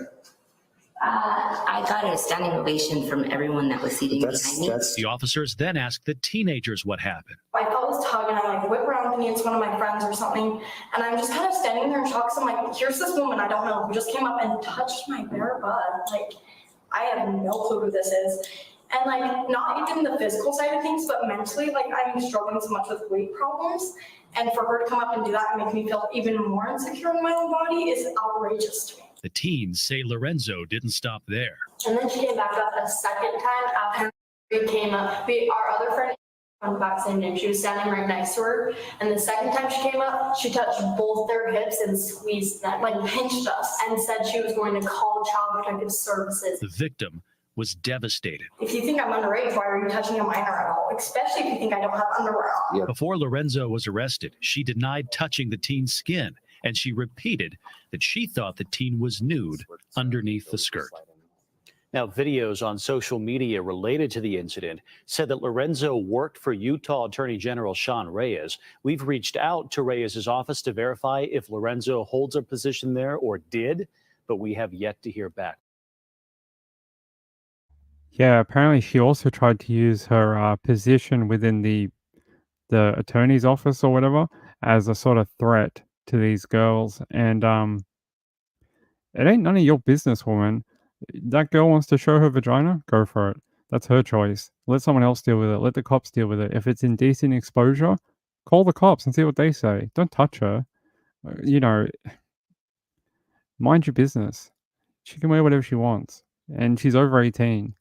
I got a standing ovation from everyone that was seating behind me. The officers then asked the teenagers what happened. I felt this tug and I whip around thinking it's one of my friends or something. And I'm just kind of standing there in shock. So I'm like, here's this woman I don't know who just came up and touched my bare butt. Like, I have no clue who this is. And like, not even the physical side of things, but mentally, like I'm struggling so much with weight problems. And for her to come up and do that and make me feel even more insecure in my own body is outrageous to me. The teens say Lorenzo didn't stop there. And then she came back up a second time after we came up. Our other friend on the back same name. She was standing right next to her. And the second time she came up, she touched both their hips and squeezed them, like pinched us, and said she was going to call Child Protective Services. The victim was devastated. If you think I'm underage, why are you touching a minor at all? Especially if you think I don't have underwear on. Before Lorenzo was arrested, she denied touching the teen's skin and she repeated that she thought the teen was nude underneath the skirt. Now, videos on social media related to the incident said that Lorenzo worked for Utah Attorney General Sean Reyes. We've reached out to Reyes' office to verify if Lorenzo holds a position there or did, but we have yet to hear back. Yeah, apparently she also tried to use her position within the attorney's office or whatever as a sort of threat to these girls. And it ain't none of your business, woman. That girl wants to show her vagina, go for it. That's her choice. Let someone else deal with it. Let the cops deal with it. If it's indecent exposure, call the cops and see what they say. Don't touch her. You know, mind your business. She can wear whatever she wants, and she's over 18.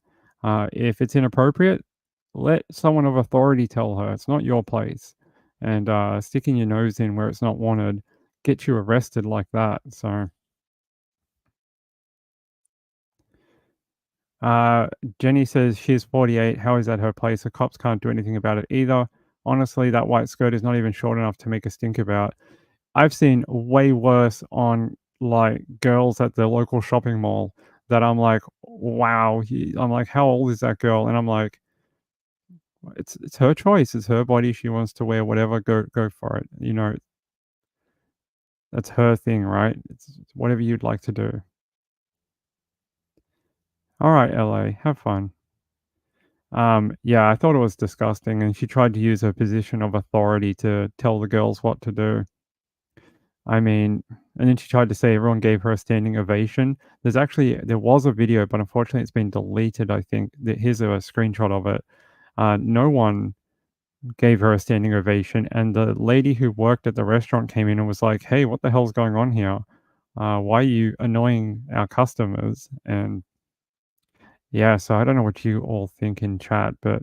If it's inappropriate, let someone of authority tell her. It's not your place. And sticking your nose in where it's not wanted gets you arrested like that. So, Jenny says she's 48. How is that her place? The cops can't do anything about it either. Honestly, that white skirt is not even short enough to make a stink about. I've seen way worse on like girls at the local shopping mall that I'm like, wow. I'm like, how old is that girl? And I'm like, it's her choice. It's her body. She wants to wear whatever. Go for it. You know, that's her thing, right? It's whatever you'd like to do. All right, LA, have fun. Yeah, I thought it was disgusting, and she tried to use her position of authority to tell the girls what to do. I mean, and then she tried to say everyone gave her a standing ovation. There was a video, but unfortunately it's been deleted, I think. Here's a screenshot of it. No one gave her a standing ovation, and the lady who worked at the restaurant came in and was like, hey, what the hell's going on here? Why are you annoying our customers? And yeah, so I don't know what you all think in chat, but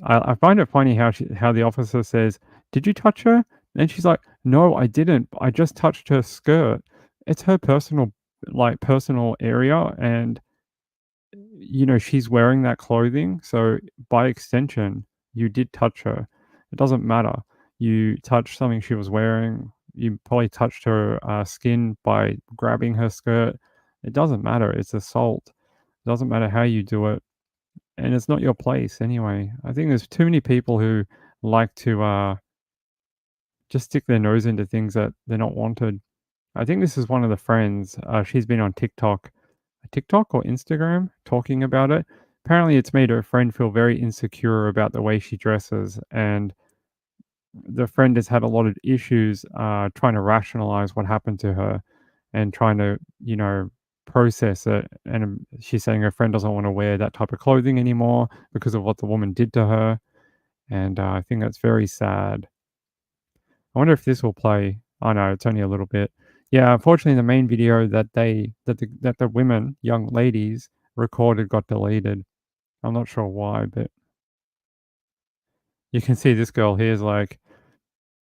I find it funny how the officer says, did you touch her? And she's like, no, I didn't. I just touched her skirt. It's her personal area, and you know, she's wearing that clothing. So by extension, you did touch her. It doesn't matter. You touched something she was wearing. You probably touched her skin by grabbing her skirt. It doesn't matter. It's assault. It doesn't matter how you do it. And it's not your place anyway. I think there's too many people who like to just stick their nose into things that they're not wanted. I think this is one of the friends. She's been on TikTok or Instagram talking about it. Apparently, it's made her friend feel very insecure about the way she dresses, and the friend has had a lot of issues trying to rationalize what happened to her and trying to, you know, process it. And she's saying her friend doesn't want to wear that type of clothing anymore because of what the woman did to her. And I think that's very sad. I wonder if this will play. Oh no, it's only a little bit. Yeah, unfortunately, the main video that the women, young ladies, recorded got deleted. I'm not sure why, but you can see this girl here is like,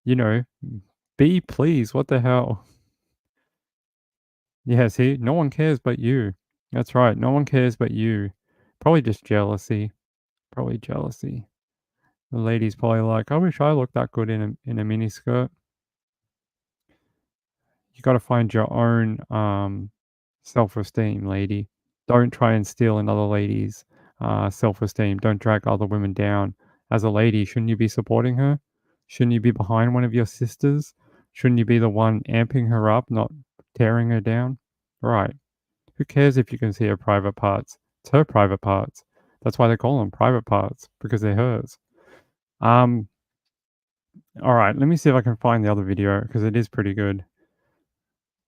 you know, be pleased. What the hell? Yeah, see, no one cares but you. That's right, no one cares but you. Probably just jealousy. Probably jealousy. The lady's probably like, I wish I looked that good in a mini skirt. You got to find your own self-esteem, lady. Don't try and steal another lady's self-esteem. Don't drag other women down. As a lady, shouldn't you be supporting her? Shouldn't you be behind one of your sisters? Shouldn't you be the one amping her up, not tearing her down? Right. Who cares if you can see her private parts? It's her private parts. That's why they call them private parts, because they're hers. All right, let me see if I can find the other video, because it is pretty good.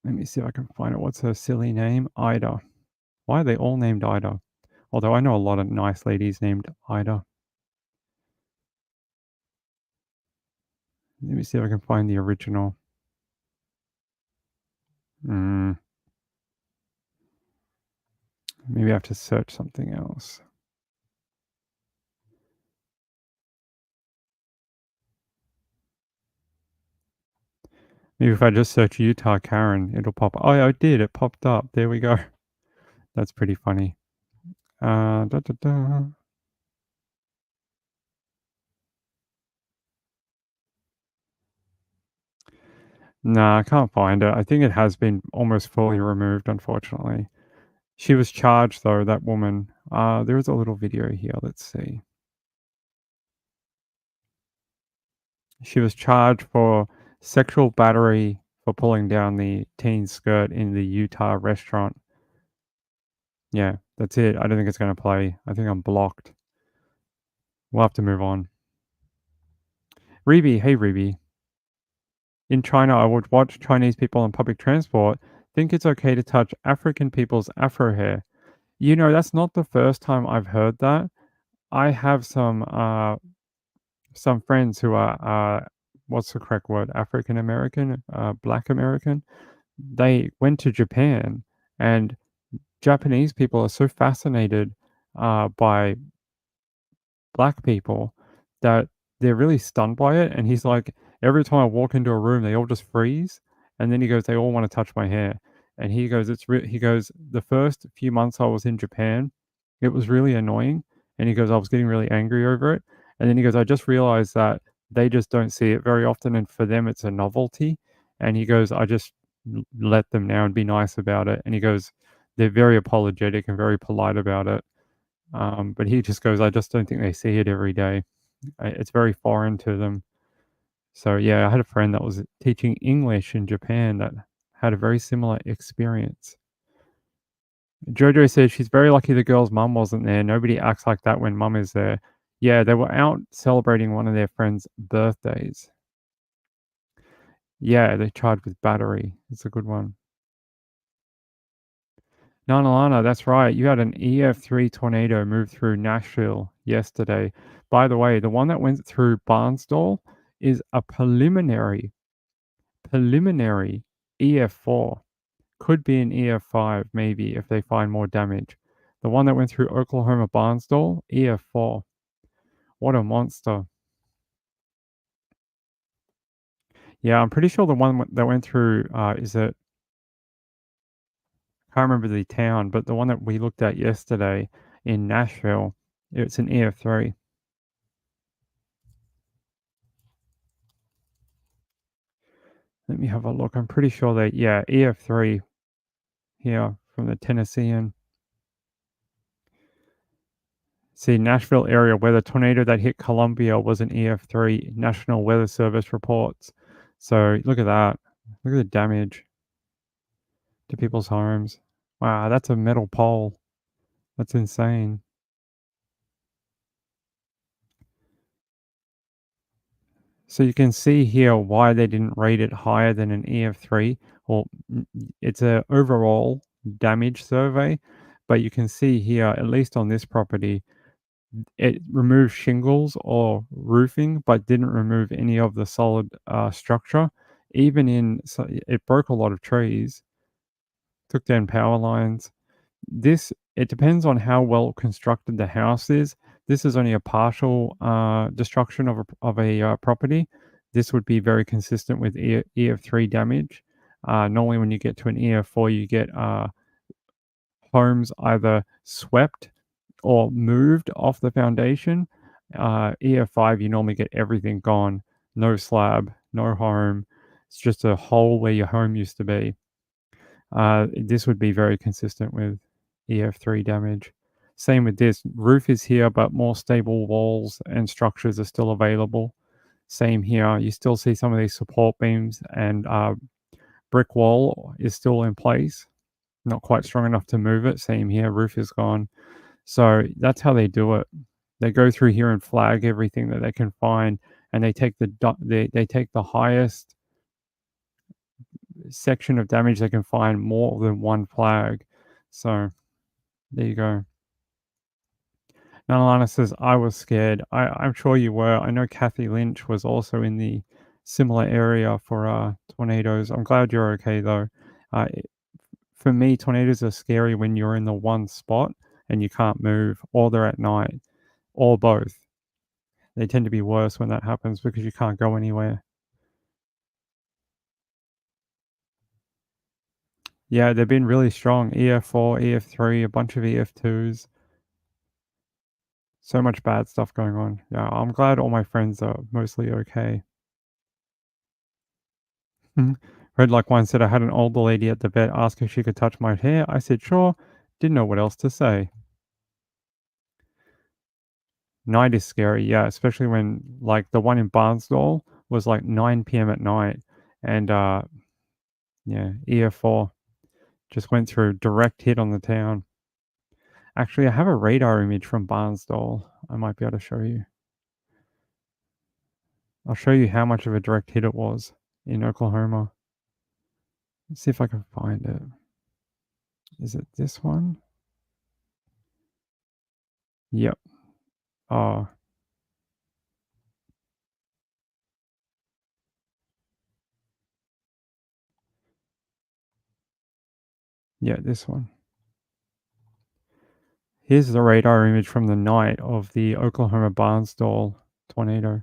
Let me see if I can find it. What's her silly name? Ida. Why are they all named Ida? Although I know a lot of nice ladies named Ida. Let me see if I can find the original. Maybe I have to search something else. Maybe if I just search Utah Karen, it'll pop up. Oh, yeah, I did. It popped up. There we go. That's pretty funny. Da, da, da. Nah, I can't find it. I think it has been almost fully removed, unfortunately. She was charged, though, that woman. There is a little video here. Let's see. She was charged for sexual battery for pulling down the teen's skirt in the Utah restaurant. Yeah, that's it. I don't think it's going to play. I think I'm blocked. We'll have to move on. Reeby, hey Reeby. In China, I would watch Chinese people on public transport, think it's okay to touch African people's afro hair. You know, that's not the first time I've heard that. I have some friends who are, what's the correct word? African American, Black American. They went to Japan, and Japanese people are so fascinated by Black people that they're really stunned by it. And he's like, every time I walk into a room, they all just freeze. And then he goes, they all want to touch my hair. And he goes, he goes, the first few months I was in Japan, it was really annoying. And he goes, I was getting really angry over it. And then he goes, I just realized that they just don't see it very often. And for them, it's a novelty. And he goes, I just let them now and be nice about it. And he goes, they're very apologetic and very polite about it. But he just goes, I just don't think they see it every day. It's very foreign to them. So yeah, I had a friend that was teaching English in Japan that had a very similar experience. Jojo says she's very lucky the girl's mum wasn't there. Nobody acts like that when mum is there. Yeah, they were out celebrating one of their friends' birthdays. Yeah, they're charged with battery. It's a good one. Lana, that's right. You had an EF3 tornado move through Nashville yesterday. By the way, the one that went through Barnsdall is a preliminary EF4. Could be an EF5 maybe if they find more damage. The one that went through Oklahoma Barnsdall, EF4. What a monster. Yeah, I'm pretty sure the one that went through, is it, I can't remember the town, but the one that we looked at yesterday in Nashville, it's an EF3. Let me have a look. I'm pretty sure that, yeah, EF3 here from the Tennessean. See, Nashville area where the tornado that hit Columbia was an EF3, National Weather Service reports. So look at that. Look at the damage to people's homes. Wow, that's a metal pole. That's insane. So you can see here why they didn't rate it higher than an EF3. Well, it's a overall damage survey, but you can see here, at least on this property, it removed shingles or roofing, but didn't remove any of the solid structure. Even it broke a lot of trees, took down power lines. It depends on how well constructed the house is. This is only a partial destruction of a property. This would be very consistent with EF3 damage. Normally when you get to an EF4, you get homes either swept or moved off the foundation. EF5, you normally get everything gone. No slab, no home. It's just a hole where your home used to be. This would be very consistent with EF3 damage. Same with this. Roof is here, but more stable walls and structures are still available. Same here. You still see some of these support beams, and brick wall is still in place. Not quite strong enough to move it. Same here. Roof is gone. So that's how they do it. They go through here and flag everything that they can find, and they take the highest section of damage they can find, more than one flag. So there you go. Nanalana says, I was scared. I'm sure you were. I know Kathy Lynch was also in the similar area for tornadoes. I'm glad you're okay though. For me, tornadoes are scary when you're in the one spot and you can't move, or they're at night, or both. They tend to be worse when that happens because you can't go anywhere. Yeah, they've been really strong. EF4, EF3, a bunch of EF2s. So much bad stuff going on. Yeah, I'm glad all my friends are mostly okay. Red Like Wine said, I had an older lady at the vet ask if she could touch my hair. I said, sure. Didn't know what else to say. Night is scary, yeah, especially when, like, the one in Barnsdall was like 9 p.m. at night. And, yeah, EF4 just went through direct hit on the town. Actually, I have a radar image from Barnsdall. I might be able to show you. I'll show you how much of a direct hit it was in Oklahoma. Let's see if I can find it. Is it this one? Yep. Oh. Yeah, this one. Here's the radar image from the night of the Oklahoma Barnsdall tornado.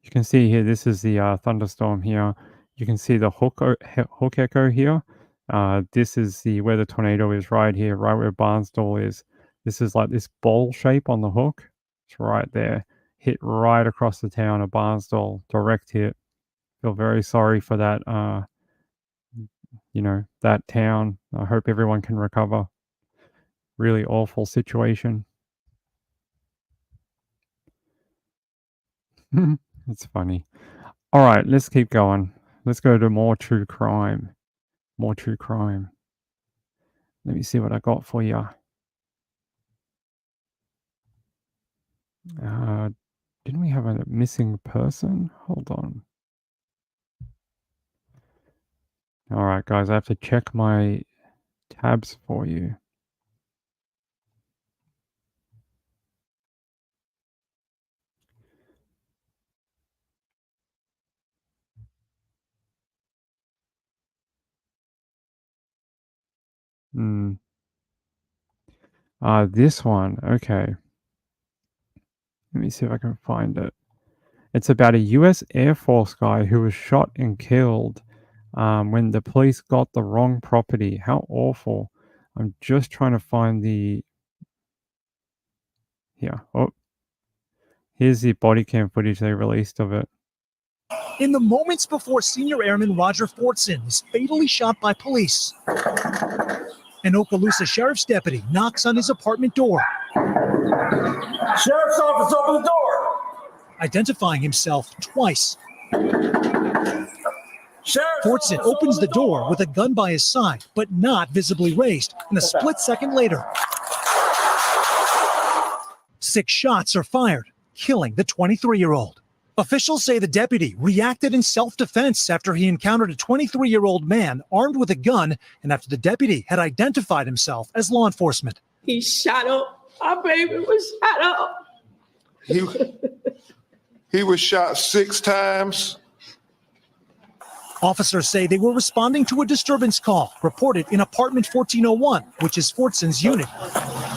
You can see here, this is the thunderstorm here. You can see the hook echo here. This is where the tornado is right here, right where Barnsdall is. This is like this bowl shape on the hook. It's right there. Hit right across the town of Barnsdall. Direct hit. Feel very sorry for that, that town. I hope everyone can recover. Really awful situation. It's funny. All right, let's keep going. Let's go to more true crime. More true crime. Let me see what I got for you. Didn't we have a missing person? Hold on. All right, guys, I have to check my tabs for you. This one. Okay. Let me see if I can find it. It's about a U.S. Air Force guy who was shot and killed when the police got the wrong property. How awful. I'm just trying to find the... Yeah. Oh. Here's the body cam footage they released of it. In the moments before Senior Airman Roger Fortson is fatally shot by police, an Okaloosa Sheriff's deputy knocks on his apartment door. Sheriff's office, open the door! Identifying himself twice. Fortson opens the door with a gun by his side, but not visibly raised, and a split second later, 6 shots are fired, killing the 23-year-old. Officials say the deputy reacted in self-defense after he encountered a 23-year-old man armed with a gun and after the deputy had identified himself as law enforcement. He shot up. Our baby was shot up. He was shot 6 times. Officers say they were responding to a disturbance call reported in apartment 1401, which is Fortson's unit.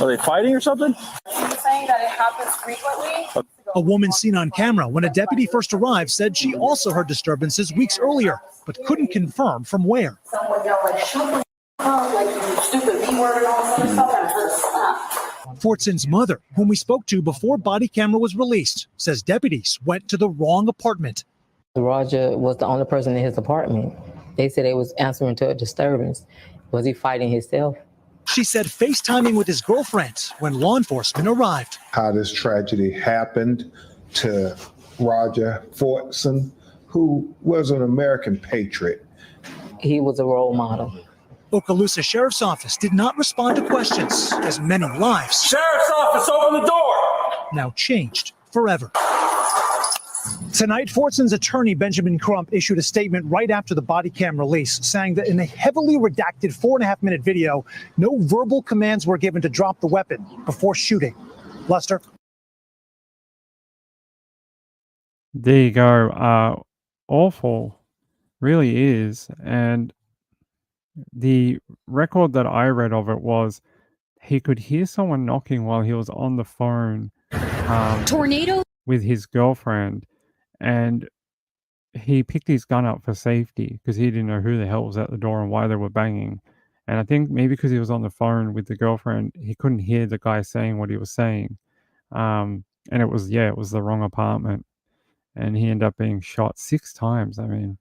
Are they fighting or something? He's saying that it happens frequently. A woman seen on camera when a deputy first arrived said she also heard disturbances weeks earlier, but couldn't confirm from where. Someone yelled like, "Shut the up," like you stupid B word and all this other stuff, and I heard slap. Fortson's mother, whom we spoke to before body camera was released, says deputies went to the wrong apartment. Roger was the only person in his apartment. They said they was answering to a disturbance. Was he fighting himself? She said FaceTiming with his girlfriend when law enforcement arrived. How this tragedy happened to Roger Fortson, who was an American patriot. He was a role model. Okaloosa Sheriff's Office did not respond to questions as many lives. Sheriff's office, open the door! Now changed forever. Tonight, Fortson's attorney, Benjamin Crump, issued a statement right after the body cam release, saying that in a heavily redacted 4.5-minute video, no verbal commands were given to drop the weapon before shooting. Lester? There you go. Awful. Really is. And the record that I read of it was he could hear someone knocking while he was on the phone Tornado with his girlfriend. And he picked his gun up for safety because he didn't know who the hell was at the door and why they were banging. And I think maybe because he was on the phone with the girlfriend, he couldn't hear the guy saying what he was saying. And it was the wrong apartment. and he ended up being shot 6 times. I mean,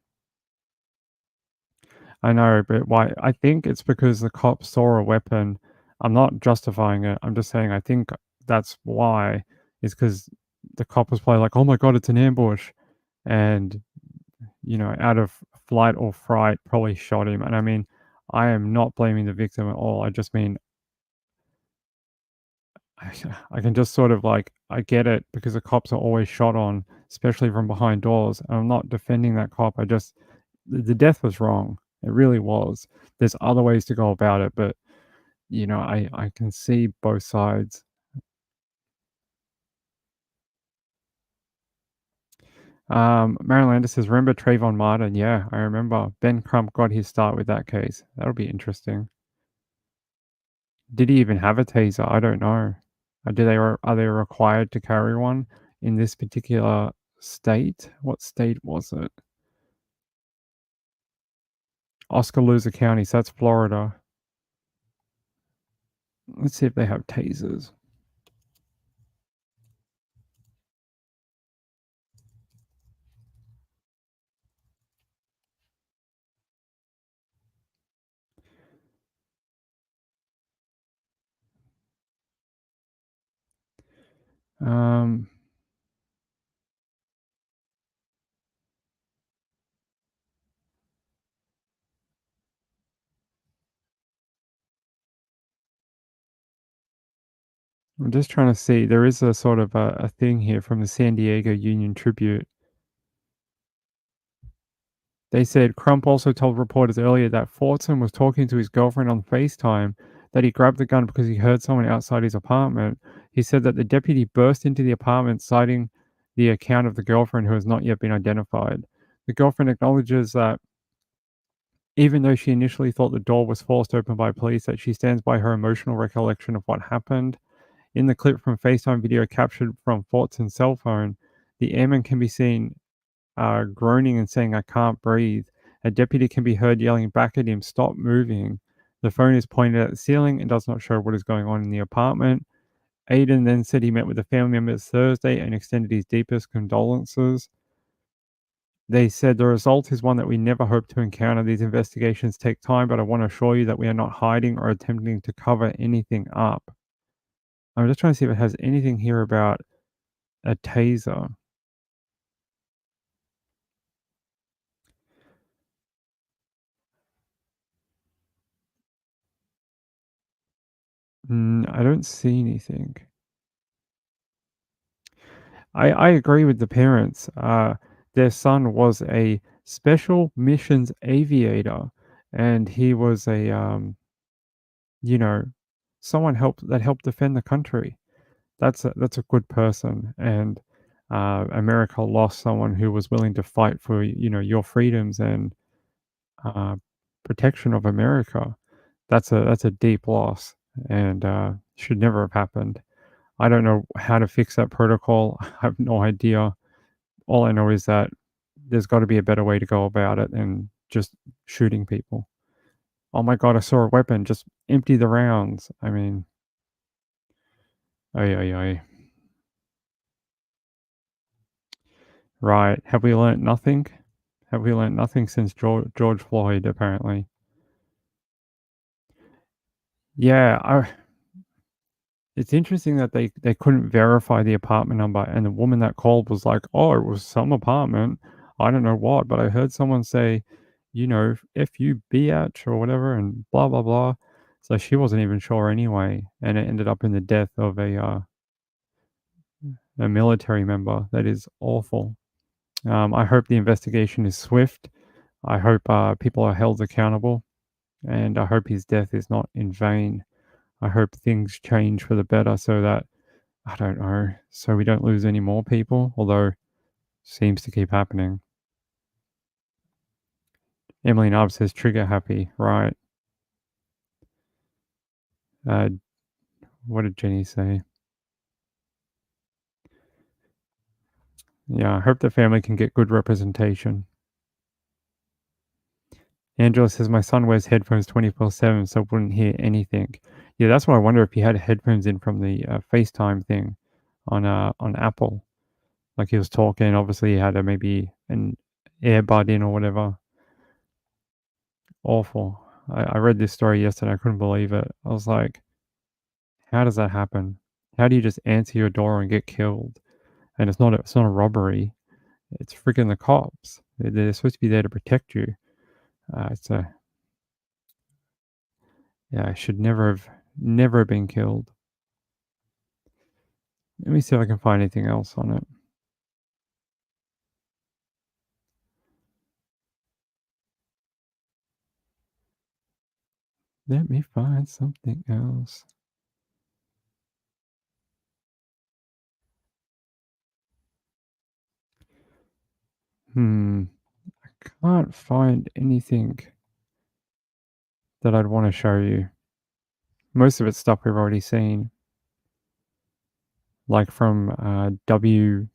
I know, but why? I think it's because the cops saw a weapon. I'm not justifying it. I'm just saying I think that's why. Is because the cop was probably like, "Oh my god, it's an ambush," and out of flight or fright, probably shot him. And I mean, I am not blaming the victim at all. I just mean I can just sort of like, I get it because the cops are always shot on, especially from behind doors. And I'm not defending that cop. The death was wrong. It really was. There's other ways to go about it, but I can see both sides. Marilyn Landis says, remember Trayvon Martin? Yeah, I remember. Ben Crump got his start with that case. That'll be interesting. Did he even have a taser? I don't know. Are they required to carry one in this particular state? What state was it? Oskaloosa County, so that's Florida. Let's see if they have tasers. I'm just trying to see. There is a sort of a thing here from the San Diego Union Tribune. They said Crump also told reporters earlier that Fortson was talking to his girlfriend on FaceTime, that he grabbed the gun because he heard someone outside his apartment. He said that the deputy burst into the apartment, citing the account of the girlfriend who has not yet been identified. The girlfriend acknowledges that even though she initially thought the door was forced open by police, that she stands by her emotional recollection of what happened. In the clip from FaceTime video captured from Fortson's cell phone, the airman can be seen groaning and saying, "I can't breathe." A deputy can be heard yelling back at him, "Stop moving." The phone is pointed at the ceiling and does not show what is going on in the apartment. Aiden then said he met with the family members Thursday and extended his deepest condolences. They said the result is one that we never hoped to encounter. These investigations take time, but I want to assure you that we are not hiding or attempting to cover anything up. I'm just trying to see if it has anything here about a taser. I don't see anything. I agree with the parents. Their son was a special missions aviator, and he was someone that helped defend the country. That's a good person, and America lost someone who was willing to fight for your freedoms and protection of America. That's a deep loss, and should never have happened. I don't know how to fix that protocol. I have no idea. All I know is that there's got to be a better way to go about it than just shooting people. Oh my god, I saw a weapon. Just empty the rounds. I mean, ay. Right. Have we learnt nothing? Have we learnt nothing since George Floyd, apparently? Yeah, it's interesting that they couldn't verify the apartment number, and the woman that called was like, "Oh, it was some apartment. I don't know what, but I heard someone say, FU biatch or whatever, and blah blah blah." So she wasn't even sure anyway, and it ended up in the death of a military member. That is awful. I hope the investigation is swift. I hope people are held accountable, and I hope his death is not in vain. I hope things change for the better so that, I don't know, so we don't lose any more people, although seems to keep happening. Emily Nab says trigger happy, right? What did Jenny say? Yeah, I hope the family can get good representation. Angela says, my son wears headphones 24/7, so wouldn't hear anything. Yeah, that's why I wonder if he had headphones in from the FaceTime thing on Apple. Like he was talking, obviously he had maybe an earbud in or whatever. Awful. I read this story yesterday. I couldn't believe it. I was like, how does that happen? How do you just answer your door and get killed? And it's not a robbery. It's freaking the cops. They're supposed to be there to protect you. I should never have been killed. Let me see if I can find anything else on it. Let me find something else. I can't find anything that I'd want to show you. Most of it's stuff we've already seen. Like from WOGX.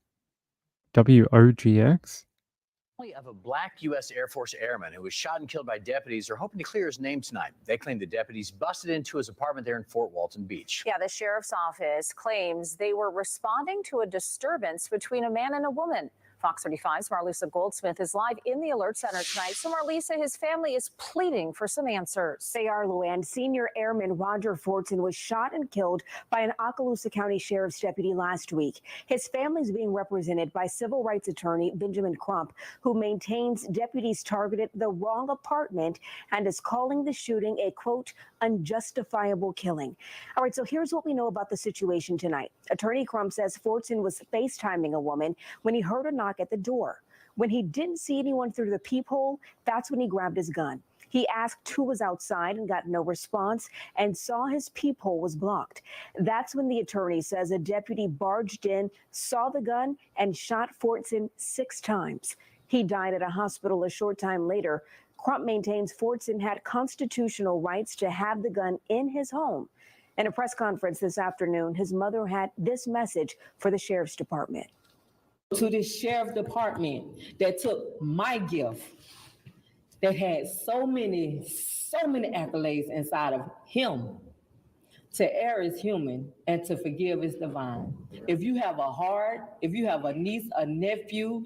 Of a black U.S. Air Force airman who was shot and killed by deputies are hoping to clear his name tonight. They claim the deputies busted into his apartment there in Fort Walton Beach. Yeah, the sheriff's office claims they were responding to a disturbance between a man and a woman. Fox 35's Marlisa Goldsmith is live in the Alert Center tonight. So, Marlisa, his family is pleading for some answers. They are, Luann. Senior Airman Roger Fortson was shot and killed by an Okaloosa County Sheriff's deputy last week. His family is being represented by civil rights attorney Benjamin Crump, who maintains deputies targeted the wrong apartment and is calling the shooting a, quote, unjustifiable killing. All right, so here's what we know about the situation tonight. Attorney Crump says Fortson was FaceTiming a woman when he heard a knock at the door. When he didn't see anyone through the peephole, that's when he grabbed his gun. He asked who was outside and got no response and saw his peephole was blocked. That's when the attorney says a deputy barged in, saw the gun, and shot Fortson 6 times. He died at a hospital a short time later. Crump maintains Fortson had constitutional rights to have the gun in his home. In a press conference this afternoon, his mother had this message for the sheriff's department. To the sheriff's department that took my gift, that had so many accolades inside of him. To err is human and to forgive is divine. If you have a heart, if you have a niece, a nephew,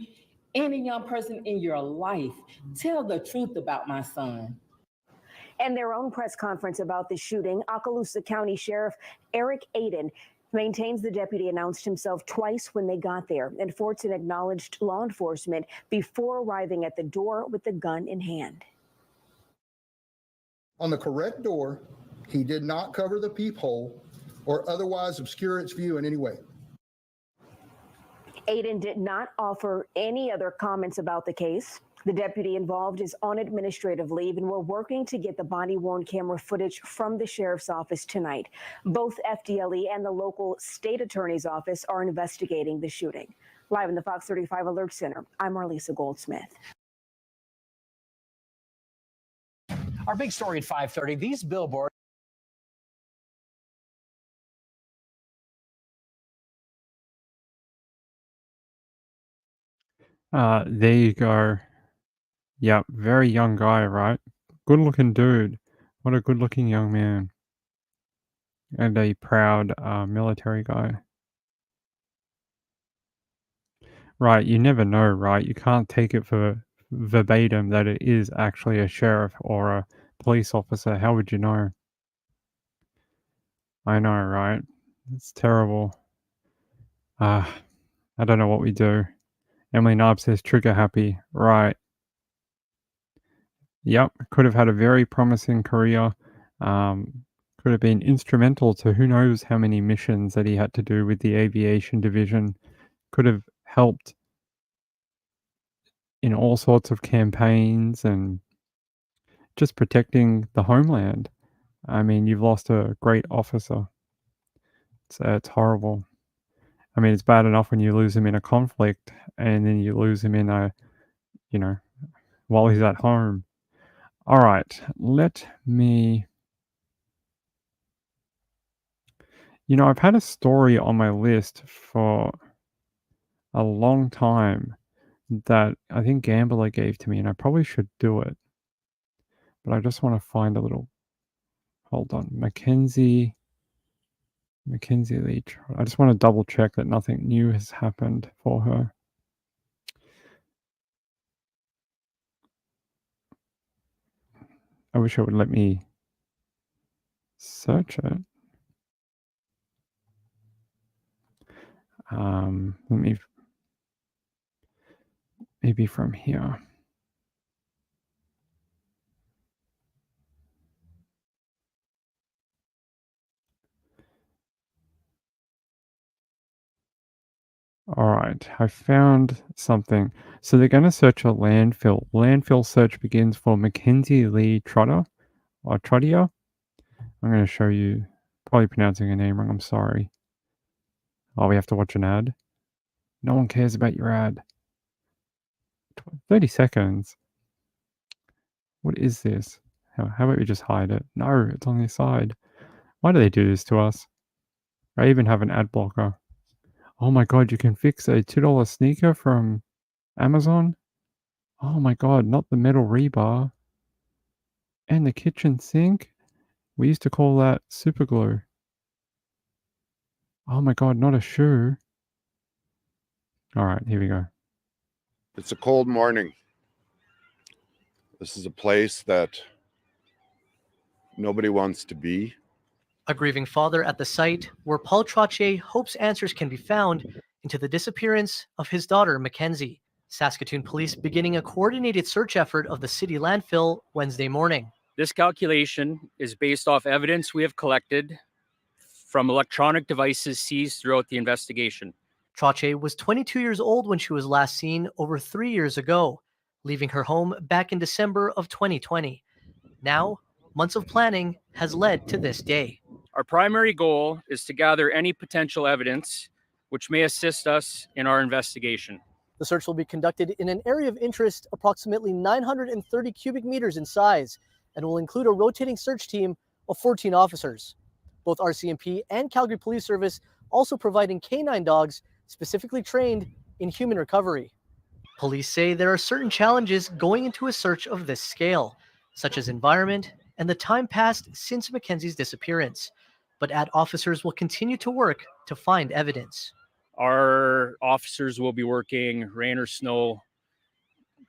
any young person in your life, tell the truth about my son. In their own press conference about the shooting, Okaloosa County Sheriff Eric Aiden maintains the deputy announced himself twice when they got there, and Fortson acknowledged law enforcement before arriving at the door with the gun in hand. On the correct door, he did not cover the peephole or otherwise obscure its view in any way. Aiden did not offer any other comments about the case. The deputy involved is on administrative leave, and we're working to get the body-worn camera footage from the sheriff's office tonight. Both FDLE and the local state attorney's office are investigating the shooting. Live in the Fox 35 Alert Center, I'm Marlisa Goldsmith. Our big story at 5:30, these billboards. There you go. Yeah, very young guy, right? Good looking dude. What a good looking young man. And a proud military guy. Right, you never know, right? You can't take it for verbatim that it is actually a sheriff or a police officer. How would you know? I know, right? It's terrible. I don't know what we do. Emily Knob says trigger happy. Right. Yep, could have had a very promising career. Could have been instrumental to who knows how many missions that he had to do with the aviation division. Could have helped in all sorts of campaigns and just protecting the homeland. I mean, you've lost a great officer. It's horrible. I mean, it's bad enough when you lose him in a conflict and then you lose him in a, while he's at home. All right, let me... I've had a story on my list for a long time that I think Gambler gave to me, and I probably should do it. But I just want to find a little... Hold on. Mackenzie Mackenzie Lee. I just want to double check that nothing new has happened for her. I wish it would let me search it. Let me maybe from here. All right, I found something. So they're going to search a landfill. Landfill search begins for Mackenzie Lee Trotter or Trottier. I'm going to show you, probably pronouncing her name wrong. I'm sorry. Oh, we have to watch an ad. No one cares about your ad. 30 seconds. What is this? How about we just hide it? No, it's on the side. Why do they do this to us? I even have an ad blocker. Oh my god, you can fix a $2 sneaker from Amazon? Oh my god, not the metal rebar. And the kitchen sink? We used to call that super glue. Oh my god, not a shoe. Alright, here we go. It's a cold morning. This is a place that nobody wants to be. A grieving father at the site where Paul Trottier hopes answers can be found into the disappearance of his daughter, Mackenzie. Saskatoon police beginning a coordinated search effort of the city landfill Wednesday morning. This calculation is based off evidence we have collected from electronic devices seized throughout the investigation. Trottier was 22 years old when she was last seen over 3 years ago, leaving her home back in December of 2020. Now, months of planning has led to this day. Our primary goal is to gather any potential evidence which may assist us in our investigation. The search will be conducted in an area of interest approximately 930 cubic meters in size and will include a rotating search team of 14 officers. Both RCMP and Calgary Police Service also providing canine dogs specifically trained in human recovery. Police say there are certain challenges going into a search of this scale, such as environment and the time passed since Mackenzie's disappearance. But officers will continue to work to find evidence. Our officers will be working rain or snow.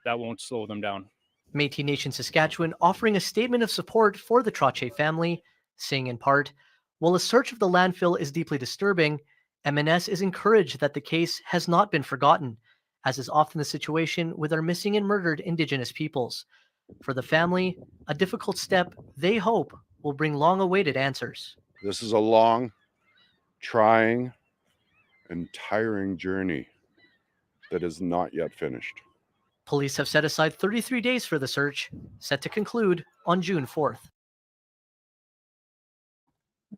That won't slow them down. Métis Nation Saskatchewan offering a statement of support for the Trottier family, saying in part, while a search of the landfill is deeply disturbing, MNS is encouraged that the case has not been forgotten, as is often the situation with our missing and murdered Indigenous peoples. For the family, a difficult step they hope will bring long-awaited answers. This is a long, trying, and tiring journey that is not yet finished. Police have set aside 33 days for the search, set to conclude on June 4th.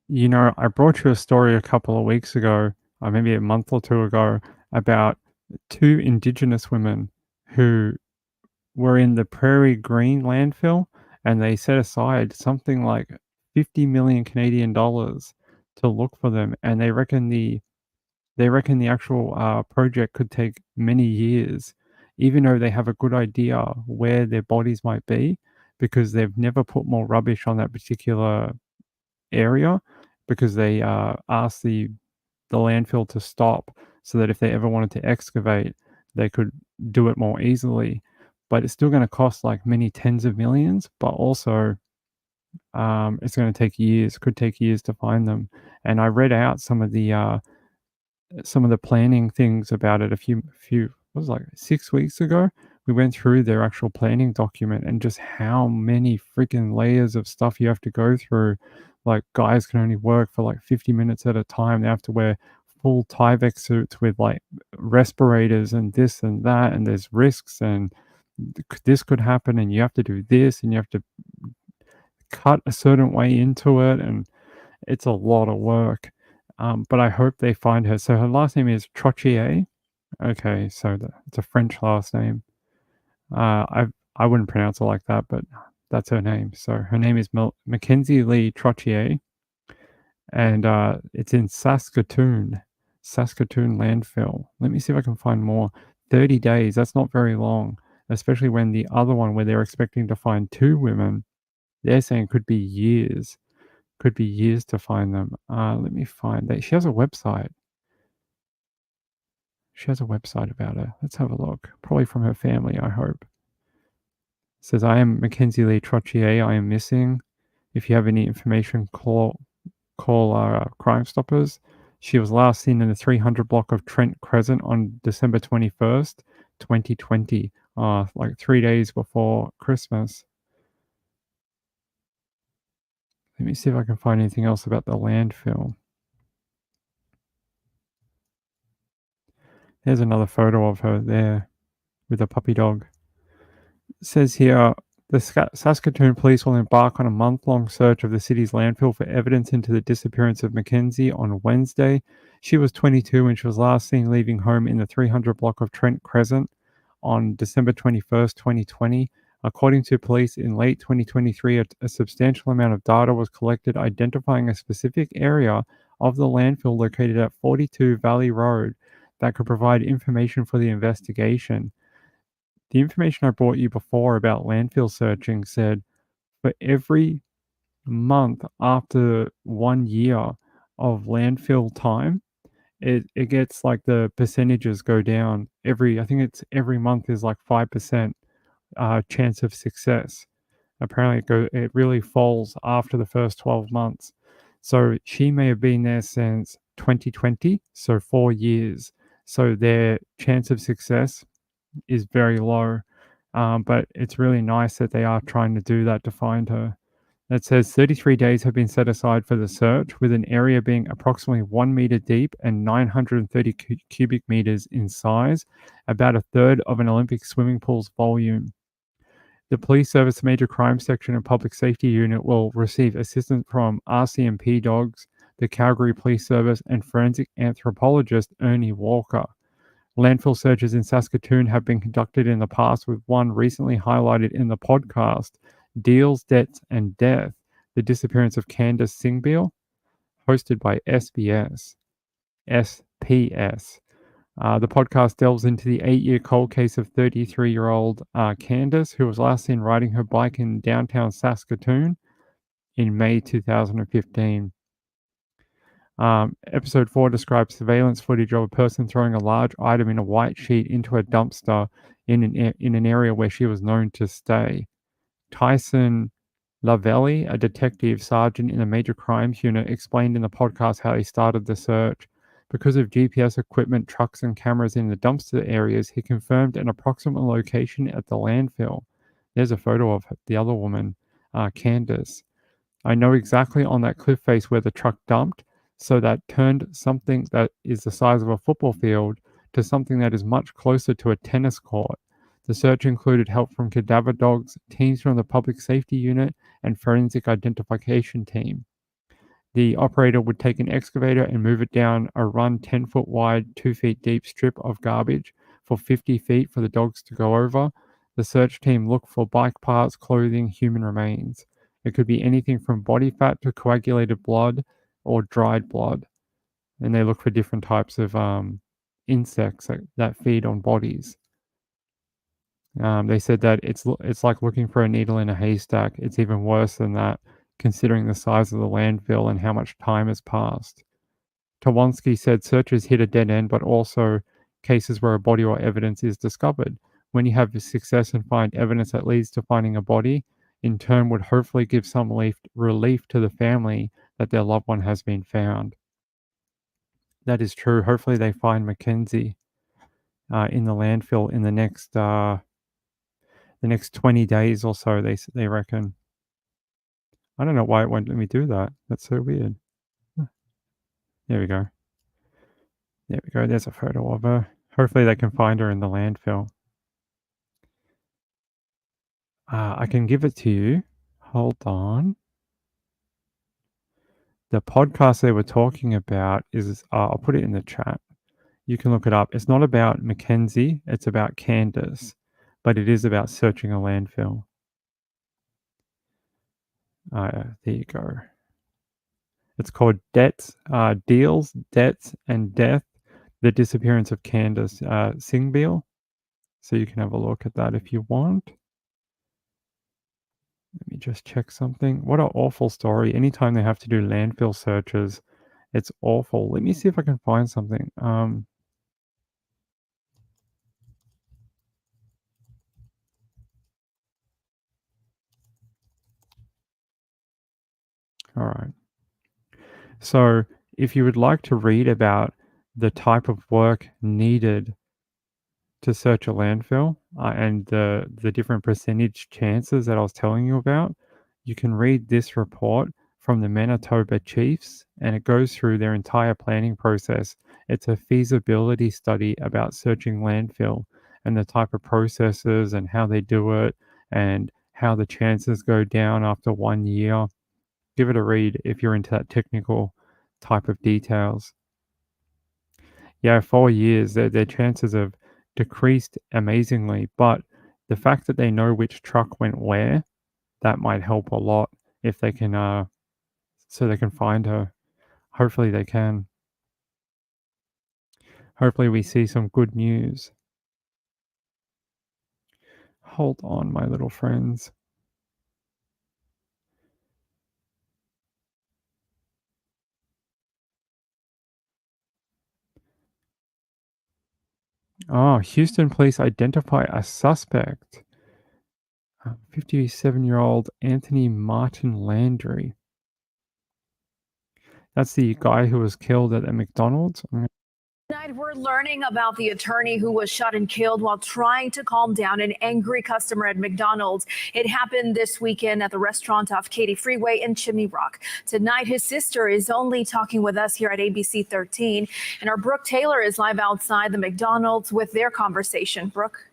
You know, I brought you a story a couple of weeks ago, or maybe a month or two ago, about 2 Indigenous women who were in the Prairie Green landfill, and they set aside something like 50 million Canadian dollars to look for them, and they reckon the actual project could take many years, even though they have a good idea where their bodies might be, because they've never put more rubbish on that particular area, because they asked the landfill to stop so that if they ever wanted to excavate, they could do it more easily. But it's still going to cost like many tens of millions, but also it's going to take years, could take years to find them. And I read out some of the planning things about it a few what was it, like 6 weeks ago. We went through their actual planning document and just how many freaking layers of stuff you have to go through. Like, guys can only work for like 50 minutes at a time. They have to wear full Tyvek suits with like respirators and this and that, and there's risks, and this could happen, and you have to do this, and you have to cut a certain way into it, and it's a lot of work. But I hope they find her. So her last name is Trottier. Okay, so it's a French last name. I wouldn't pronounce it like that, but that's her name. So her name is Mackenzie Lee Trottier, and it's in Saskatoon landfill. Let me see if I can find more. 30 days, that's not very long, especially when the other one where they're expecting to find 2 women, they're saying could be years. Could be years to find them. Let me find that. She has a website. She has a website about her. Let's have a look. Probably from her family, I hope. It says, I am Mackenzie Lee Trottier. I am missing. If you have any information, call Crime Stoppers. She was last seen in the 300 block of Trent Crescent on December 21st, 2020, like 3 days before Christmas. Let me see if I can find anything else about the landfill. There's another photo of her there with a puppy dog. It says here, the Saskatoon police will embark on a month-long search of the city's landfill for evidence into the disappearance of Mackenzie on Wednesday. She was 22 when she was last seen leaving home in the 300 block of Trent Crescent on December 21st, 2020. According to police, in late 2023, a substantial amount of data was collected identifying a specific area of the landfill located at 42 Valley Road that could provide information for the investigation. The information I brought you before about landfill searching said for every month after 1 year of landfill time, it gets like the percentages go down. I think it's every month is like 5% chance of success. Apparently it really falls after the first 12 months. So she may have been there since 2020, so 4 years. So their chance of success is very low. But it's really nice that they are trying to do that to find her. It says 33 days have been set aside for the search, with an area being approximately 1 meter deep and 930 cubic meters in size, about a third of an Olympic swimming pool's volume. The Police Service Major Crime Section and Public Safety Unit will receive assistance from RCMP dogs, the Calgary Police Service, and forensic anthropologist Ernie Walker. Landfill searches in Saskatoon have been conducted in the past, with one recently highlighted in the podcast, Deals, Debts, and Death, The Disappearance of Candace Singbeil, hosted by SPS. The podcast delves into the 8-year cold case of 33-year-old Candace, who was last seen riding her bike in downtown Saskatoon in May 2015. Episode 4 describes surveillance footage of a person throwing a large item in a white sheet into a dumpster in an area where she was known to stay. Tyson Lavelli, a detective sergeant in the Major Crimes Unit, explained in the podcast how he started the search. Because of GPS equipment, trucks, and cameras in the dumpster areas, he confirmed an approximate location at the landfill. There's a photo of the other woman, Candace. I know exactly on that cliff face where the truck dumped, so that turned something that is the size of a football field to something that is much closer to a tennis court. The search included help from cadaver dogs, teams from the Public Safety Unit, and forensic identification team. The operator would take an excavator and move it down a run 10-foot wide, 2 feet deep strip of garbage for 50 feet for the dogs to go over. The search team looked for bike parts, clothing, human remains. It could be anything from body fat to coagulated blood or dried blood. And they look for different types of insects that feed on bodies. They said that it's like looking for a needle in a haystack. It's even worse than that, considering the size of the landfill and how much time has passed. Tawonsky said searches hit a dead end, but also cases where a body or evidence is discovered. When you have success and find evidence that leads to finding a body, in turn would hopefully give some relief to the family that their loved one has been found. That is true. Hopefully they find Mackenzie in the landfill in the next 20 days or so, they reckon. I don't know why it won't let me do that. That's so weird. There we go. There we go. There's a photo of her. Hopefully they can find her in the landfill. I can give it to you. Hold on. The podcast they were talking about is, I'll put it in the chat. You can look it up. It's not about Mackenzie. It's about Candace. But it is about searching a landfill. There you go. It's called Deals, Debts, and Death, The Disappearance of Candace Singbeil. So you can have a look at that if you want. Let me just check something. What an awful story. Anytime they have to do landfill searches, it's awful. Let me see if I can find something. All right. So if you would like to read about the type of work needed to search a landfill and the different percentage chances that I was telling you about, you can read this report from the Manitoba Chiefs, and it goes through their entire planning process. It's a feasibility study about searching landfill and the type of processes and how they do it and how the chances go down after 1 year. Give it a read if you're into that technical type of details. Yeah, 4 years, their chances have decreased amazingly, but the fact that they know which truck went where, that might help a lot if they can, so they can find her. Hopefully they can. Hopefully we see some good news. Hold on, my little friends. Oh, Houston police identify a suspect. 57-year-old Anthony Martin Landry. That's the guy who was killed at a McDonald's. Tonight, we're learning about the attorney who was shot and killed while trying to calm down an angry customer at McDonald's. It happened this weekend at the restaurant off Katy Freeway in Chimney Rock. Tonight, his sister is only talking with us here at ABC 13, and our Brooke Taylor is live outside the McDonald's with their conversation. Brooke.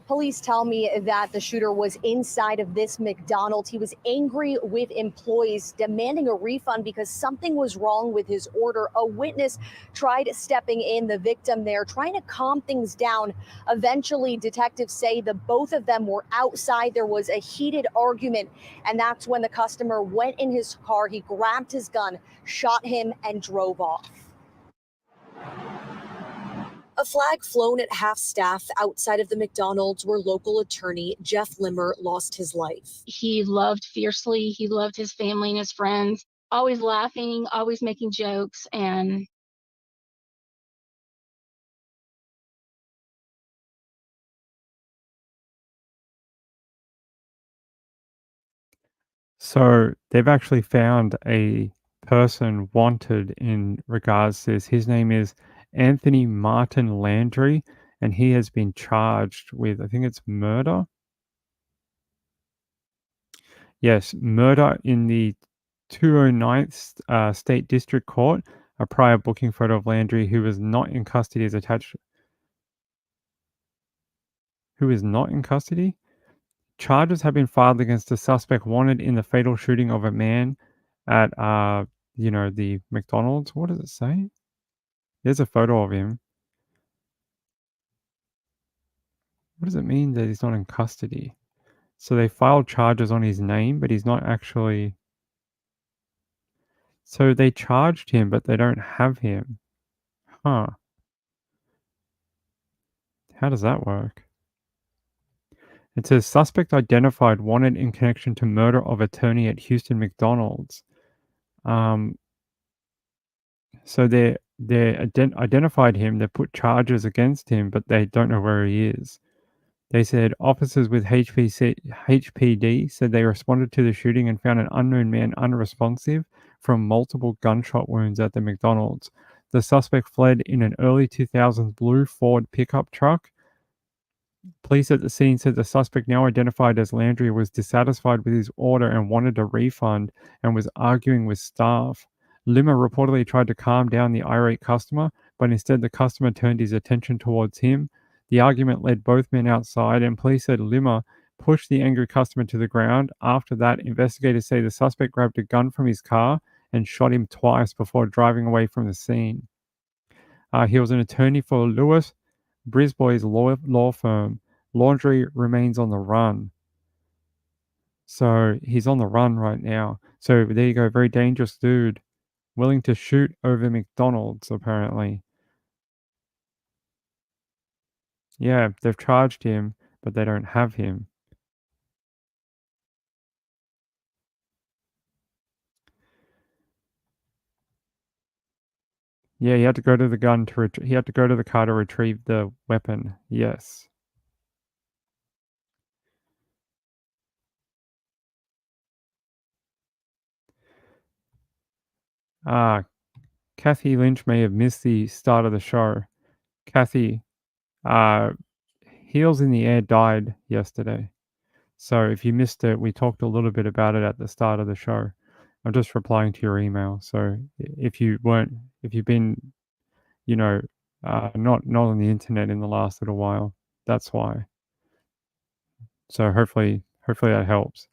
Police tell me that the shooter was inside of this McDonald's. He was angry with employees, demanding a refund because something was wrong with his order. A witness tried stepping in, the victim there, trying to calm things down. Eventually, detectives say the both of them were outside. There was a heated argument, and that's when the customer went in his car. He grabbed his gun, shot him, and drove off. A flag flown at half-staff outside of the McDonald's where local attorney Jeff Limmer lost his life. He loved fiercely. He loved his family and his friends, always laughing, always making jokes, and So they've actually found a person wanted in regards to this. His name is Anthony Martin Landry, and he has been charged with, I think it's murder. Yes, murder in the 209th State District Court. A prior booking photo of Landry, who was not in custody, is attached. Who is not in custody? Charges have been filed against the suspect wanted in the fatal shooting of a man at, the McDonald's. What does it say? There's a photo of him. What does it mean that he's not in custody? So they filed charges on his name, but he's not actually. So they charged him, but they don't have him. Huh. How does that work? It says suspect identified wanted in connection to murder of attorney at Houston McDonald's. So they identified him, they put charges against him, but they don't know where he is. They said officers with HPD said they responded to the shooting and found an unknown man unresponsive from multiple gunshot wounds at the McDonald's. The suspect fled in an early 2000s blue Ford pickup truck. Police at the scene said the suspect, now identified as Landry, was dissatisfied with his order and wanted a refund and was arguing with staff. Limmer reportedly tried to calm down the irate customer, but instead the customer turned his attention towards him. The argument led both men outside, and police said Limmer pushed the angry customer to the ground. After that, investigators say the suspect grabbed a gun from his car and shot him twice before driving away from the scene. He was an attorney for Lewis Brisbois law firm. Laundry remains on the run. So he's on the run right now. So there you go, very dangerous dude. Willing to shoot over McDonald's, apparently. Yeah, they've charged him, but they don't have him. Yeah, he had to go to the gun to he had to go to the car to retrieve the weapon. Yes. Kathy Lynch may have missed the start of the show. Kathy, Heels in the Air died yesterday. So if you missed it, we talked a little bit about it at the start of the show. I'm just replying to your email. So if you've been, not on the internet in the last little while, that's why. So hopefully that helps.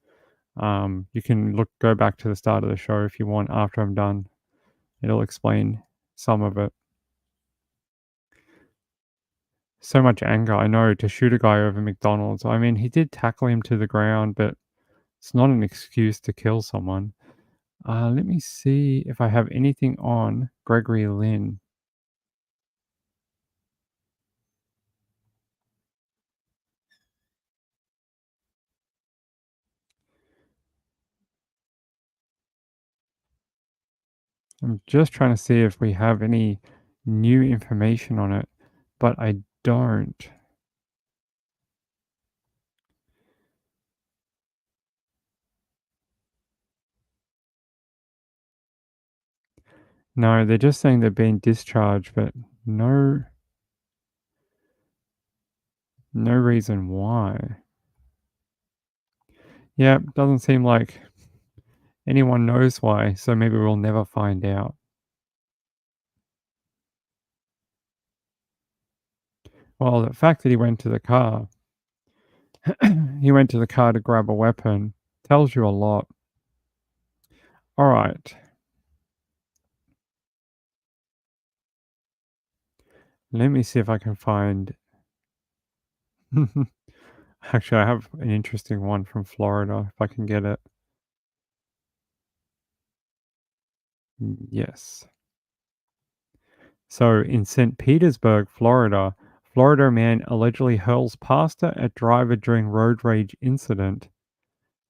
You can go back to the start of the show if you want after I'm done. It'll explain some of it. So much anger, I know, to shoot a guy over McDonald's. I mean, he did tackle him to the ground, but it's not an excuse to kill someone. Let me see if I have anything on Gregory Lynn. I'm just trying to see if we have any new information on it, but I don't. No, they're just saying they're being discharged, but no reason why. Yeah, doesn't seem like anyone knows why, so maybe we'll never find out. Well, the fact that he went to the car, to grab a weapon, tells you a lot. All right. Let me see if I can find... Actually, I have an interesting one from Florida, if I can get it. Yes. So, in St. Petersburg, Florida man allegedly hurls pastor at driver during road rage incident.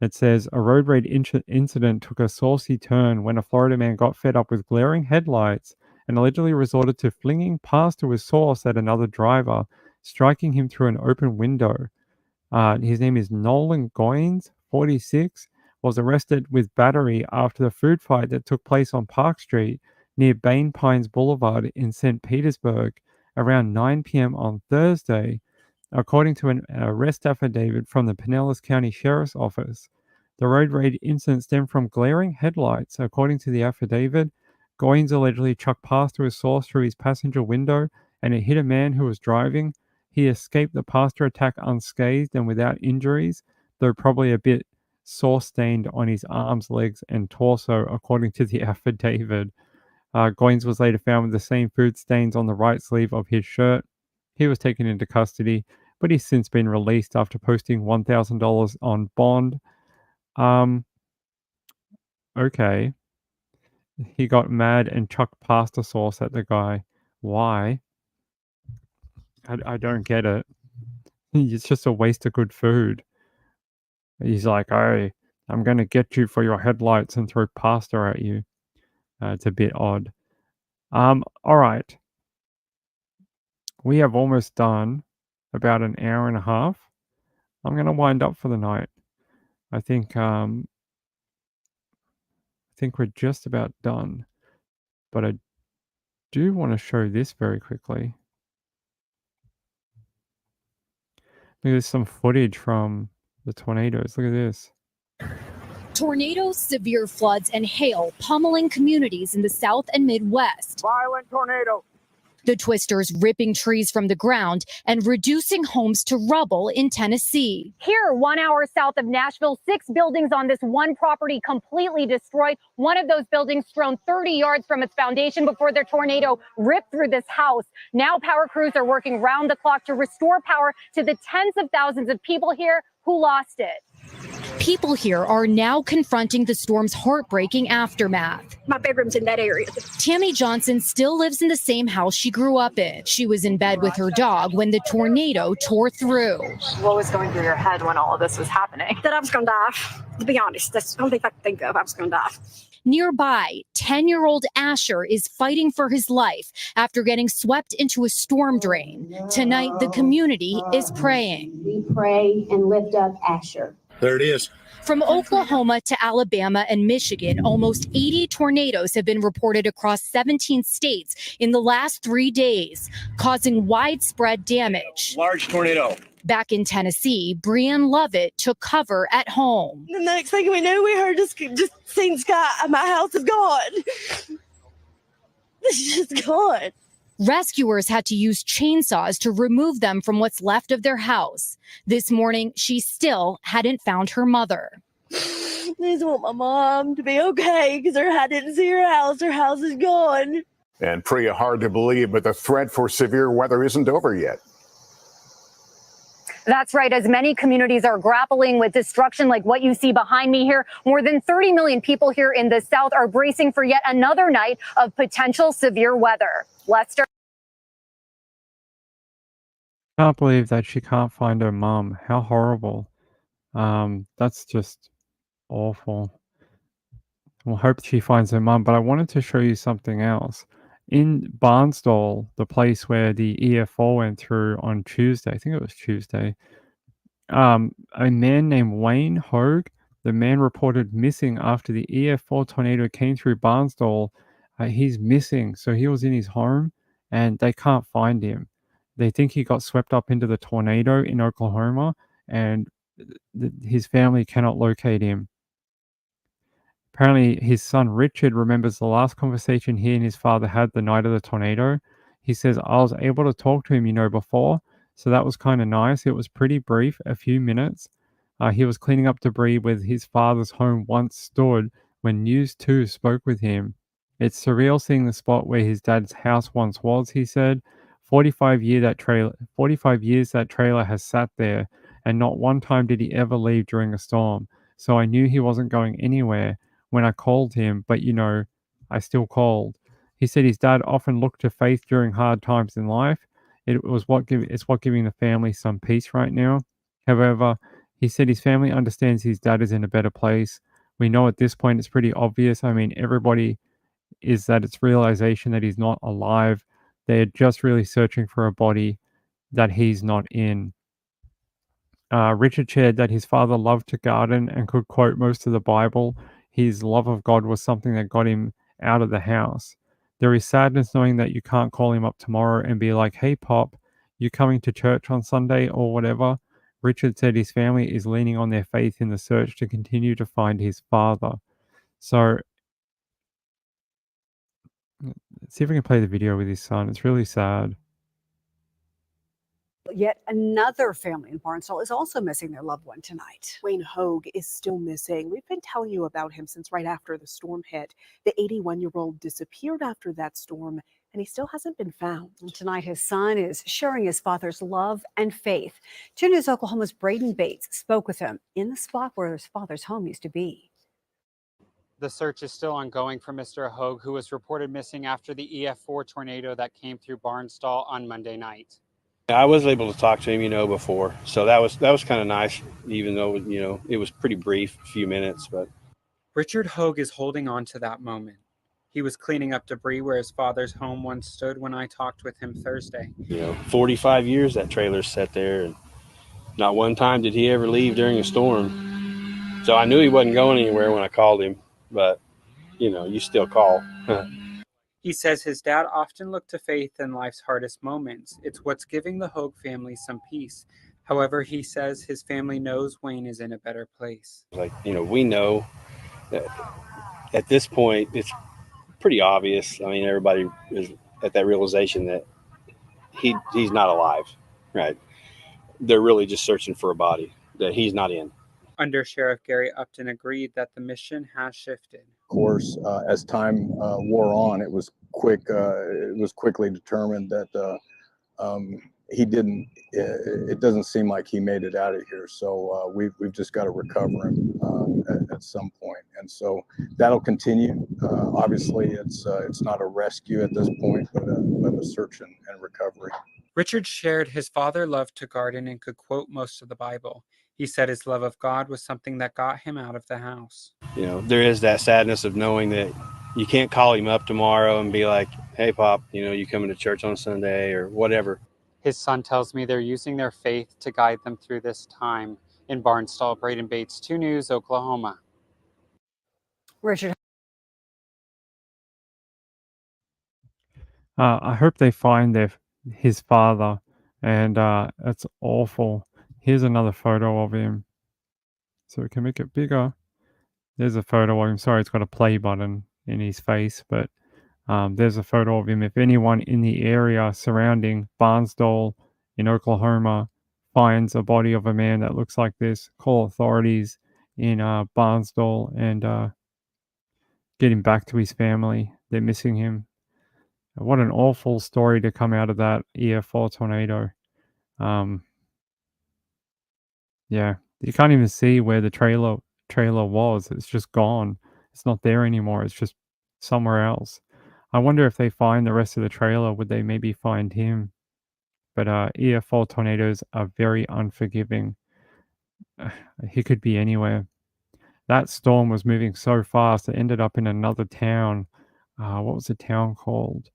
It says, a road rage incident took a saucy turn when a Florida man got fed up with glaring headlights and allegedly resorted to flinging pasta with sauce at another driver, striking him through an open window. His name is Nolan Goins, 46, was arrested with battery after the food fight that took place on Park Street near Bain Pines Boulevard in St. Petersburg around 9 p.m. on Thursday, according to an arrest affidavit from the Pinellas County Sheriff's Office. The road rage incident stemmed from glaring headlights. According to the affidavit, Goins allegedly chucked pasta with sauce through his passenger window and it hit a man who was driving. He escaped the pasta attack unscathed and without injuries, though probably a bit sauce-stained on his arms, legs, and torso, according to the affidavit. Goins was later found with the same food stains on the right sleeve of his shirt. He was taken into custody, but he's since been released after posting $1,000 on bond. Okay. He got mad and chucked pasta sauce at the guy. Why? I don't get it. It's just a waste of good food. He's like, hey, I'm going to get you for your headlights and throw pasta at you. It's a bit odd. All right. We have almost done about an hour and a half. I'm going to wind up for the night. I think we're just about done. But I do want to show this very quickly. Look at this, some footage from the tornadoes. Look at this. Tornadoes, severe floods, and hail pummeling communities in the South and Midwest. Violent tornado. The twisters ripping trees from the ground and reducing homes to rubble in Tennessee. Here, 1 hour south of Nashville, 6 buildings on this one property completely destroyed. One of those buildings thrown 30 yards from its foundation before the tornado ripped through this house. Now power crews are working round the clock to restore power to the tens of thousands of people here who lost it. People here are now confronting the storm's heartbreaking aftermath. My bedroom's in that area. Tammy Johnson still lives in the same house she grew up in. She was in bed with her dog when the tornado tore through. What was going through your head when all of this was happening? That I was going to die. To be honest, that's the only thing I could think of. I was going to die. Nearby, 10-year-old Asher is fighting for his life after getting swept into a storm drain. Tonight, the community is praying. We pray and lift up Asher. There it is. From Oklahoma to Alabama and Michigan, almost 80 tornadoes have been reported across 17 states in the last 3 days, causing widespread damage. Large tornado. Back in Tennessee, Brian Lovett took cover at home. The next thing we knew, we heard just seen sky. My house is gone. It's just gone. Rescuers had to use chainsaws to remove them from what's left of their house. This morning, she still hadn't found her mother. I just want my mom to be okay because I didn't see her house. Her house is gone. And Priya, hard to believe, but the threat for severe weather isn't over yet. That's right. As many communities are grappling with destruction like what you see behind me here, more than 30 million people here in the South are bracing for yet another night of potential severe weather. Lester. Can't believe that she can't find her mum. How horrible. That's just awful. We'll hope she finds her mum, but I wanted to show you something else. In Barnstall, the place where the EF4 went through on Tuesday, I think it was Tuesday, a man named Wayne Hogue, the man reported missing after the EF4 tornado came through Barnstall. He's missing. So he was in his home and they can't find him. They think he got swept up into the tornado in Oklahoma and his family cannot locate him. Apparently, his son Richard remembers the last conversation he and his father had the night of the tornado. He says, I was able to talk to him, before, so that was kind of nice. It was pretty brief, a few minutes. He was cleaning up debris where his father's home once stood when News 2 spoke with him. It's surreal seeing the spot where his dad's house once was, he said. 45 years that trailer has sat there, and not one time did he ever leave during a storm. So I knew he wasn't going anywhere when I called him, but I still called. He said his dad often looked to faith during hard times in life. It's what giving the family some peace right now. However, he said his family understands his dad is in a better place. We know at this point it's pretty obvious. I mean, everybody is that it's realization that he's not alive. They're just really searching for a body that he's not in. Richard shared that his father loved to garden and could quote most of the Bible. His love of God was something that got him out of the house. There is sadness knowing that you can't call him up tomorrow and be like, hey, Pop, you coming to church on Sunday or whatever? Richard said his family is leaning on their faith in the search to continue to find his father. So, let's see if we can play the video with his son. It's really sad. Yet another family in Barnstall is also missing their loved one tonight. Wayne Hogue is still missing. We've been telling you about him since right after the storm hit. The 81-year-old disappeared after that storm, and he still hasn't been found. And tonight, his son is sharing his father's love and faith. 2 News Oklahoma's Braden Bates spoke with him in the spot where his father's home used to be. The search is still ongoing for Mr. Hogue, who was reported missing after the EF4 tornado that came through Barnstall on Monday night. I was able to talk to him, before, so that was kind of nice, even though, it was pretty brief, a few minutes. But Richard Hogue is holding on to that moment. He was cleaning up debris where his father's home once stood when I talked with him Thursday. 45 years that trailer sat there, and not one time did he ever leave during a storm. So I knew he wasn't going anywhere when I called him, but, you still call. He says his dad often looked to faith in life's hardest moments. It's what's giving the Hogue family some peace. However, he says his family knows Wayne is in a better place. We know that at this point, it's pretty obvious. I mean, everybody is at that realization that he's not alive, right? They're really just searching for a body that he's not in. Under Sheriff Gary Upton agreed that the mission has shifted. Of course, as time wore on, it was quickly determined that he didn't. It doesn't seem like he made it out of here. So we've just got to recover him at some point, and so that'll continue. Obviously, it's not a rescue at this point, but a search and recovery. Richard shared his father loved to garden and could quote most of the Bible. He said his love of God was something that got him out of the house. You know, there is that sadness of knowing that you can't call him up tomorrow and be like, hey, Pop, you know, you coming to church on Sunday or whatever. His son tells me they're using their faith to guide them through this time. In Barnstall, Braden Bates, 2 News, Oklahoma. Richard. I hope they find his father, and it's awful. Here's another photo of him, so we can make it bigger. There's a photo of him. Sorry, it's got a play button in his face, but there's a photo of him. If anyone in the area surrounding Barnstall in Oklahoma finds a body of a man that looks like this, call authorities in Barnstall and get him back to his family. They're missing him. What an awful story to come out of that EF4 tornado. Yeah, you can't even see where the trailer was. It's just gone. It's not there anymore. It's just somewhere else. I wonder if they find the rest of the trailer, would they maybe find him? But EF4 tornadoes are very unforgiving. He could be anywhere. That storm was moving so fast, it ended up in another town. What was the town called?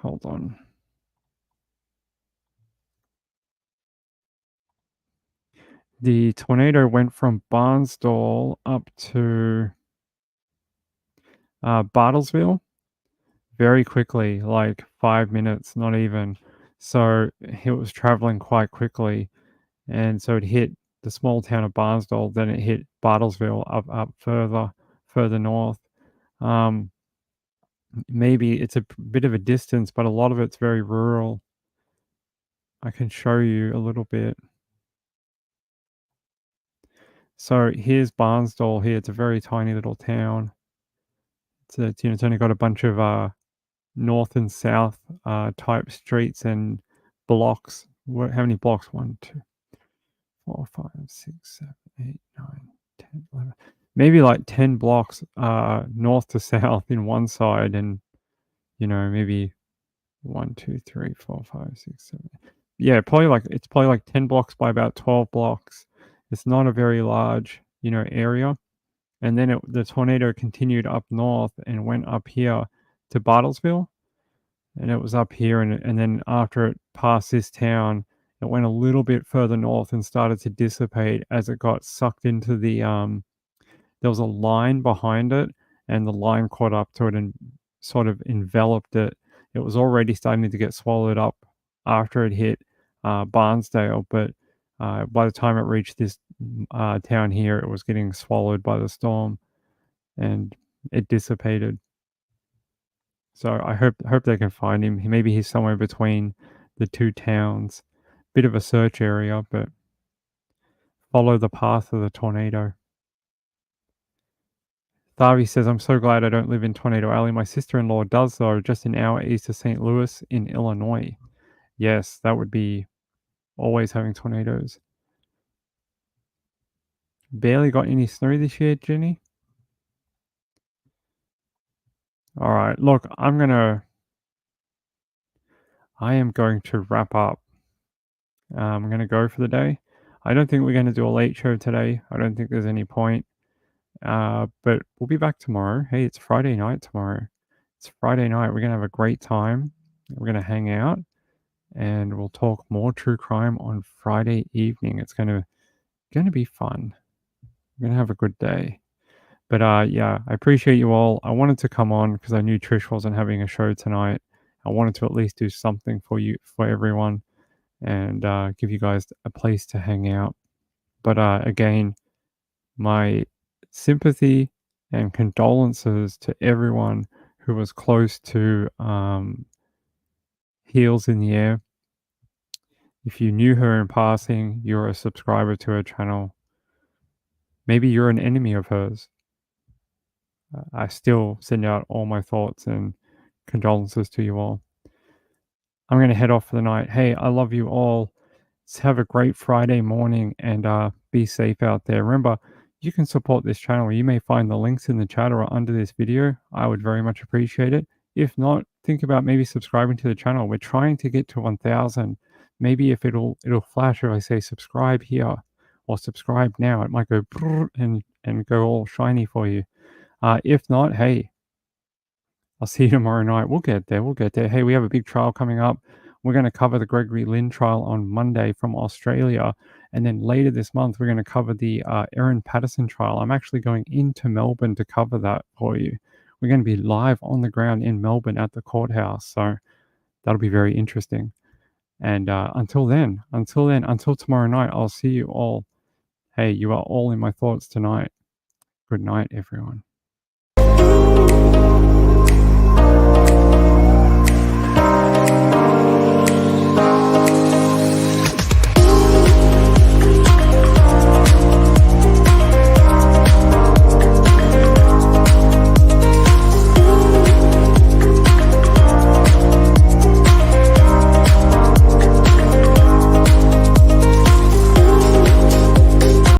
Hold on. The tornado went from Barnstall up to Bartlesville very quickly, like 5 minutes, not even. So it was traveling quite quickly. And so it hit the small town of Barnstall, then it hit Bartlesville up further north. Maybe it's a bit of a distance, but a lot of it's very rural. I can show you a little bit. So here's Barnstall here. It's a very tiny little town. It's only got a bunch of north and south type streets and blocks. How many blocks? 1, 2, 4, 5, 6, 7, 8, 9, 10, 11. Maybe like 10 blocks north to south in one side, and maybe 1, 2, 3, 4, 5, 6, 7. Yeah, it's probably like 10 blocks by about 12 blocks. It's not a very large, area. And then the tornado continued up north and went up here to Bartlesville. And it was up here, and then after it passed this town, it went a little bit further north and started to dissipate as it got sucked into the there was a line behind it, and the line caught up to it and sort of enveloped it. It was already starting to get swallowed up after it hit Barnsdale, but by the time it reached this town here, it was getting swallowed by the storm, and it dissipated. So I hope they can find him. Maybe he's somewhere between the two towns. Bit of a search area, but follow the path of the tornado. Thavi says, I'm so glad I don't live in Tornado Alley. My sister-in-law does, though, just an hour east of St. Louis in Illinois. Yes, that would be always having tornadoes. Barely got any snow this year, Jenny. All right, look, I am going to wrap up. I'm going to go for the day. I don't think we're going to do a late show today. I don't think there's any point. But we'll be back tomorrow. Hey, it's Friday night tomorrow. It's Friday night. We're going to have a great time. We're going to hang out, and we'll talk more true crime on Friday evening. It's going to be fun. We're going to have a good day. But yeah, I appreciate you all. I wanted to come on because I knew Trish wasn't having a show tonight. I wanted to at least do something for everyone, and give you guys a place to hang out. But again, my sympathy and condolences to everyone who was close to Heels in the Air. If you knew her in passing, you're a subscriber to her channel. Maybe you're an enemy of hers. I still send out all my thoughts and condolences to you all. I'm going to head off for the night. Hey, I love you all. Let's have a great Friday morning, and be safe out there. Remember, you can support this channel. You may find the links in the chat or under this video. I would very much appreciate it. If not, think about maybe subscribing to the channel. We're trying to get to 1,000. Maybe if it'll flash if I say subscribe here or subscribe now, it might go and go all shiny for you. If not, hey, I'll see you tomorrow night. We'll get there. We'll get there. Hey, we have a big trial coming up. We're going to cover the Gregory Lynn trial on Monday from Australia. And then later this month, we're going to cover the Erin Patterson trial. I'm actually going into Melbourne to cover that for you. We're going to be live on the ground in Melbourne at the courthouse. So that'll be very interesting. And until tomorrow night, I'll see you all. Hey, you are all in my thoughts tonight. Good night, everyone.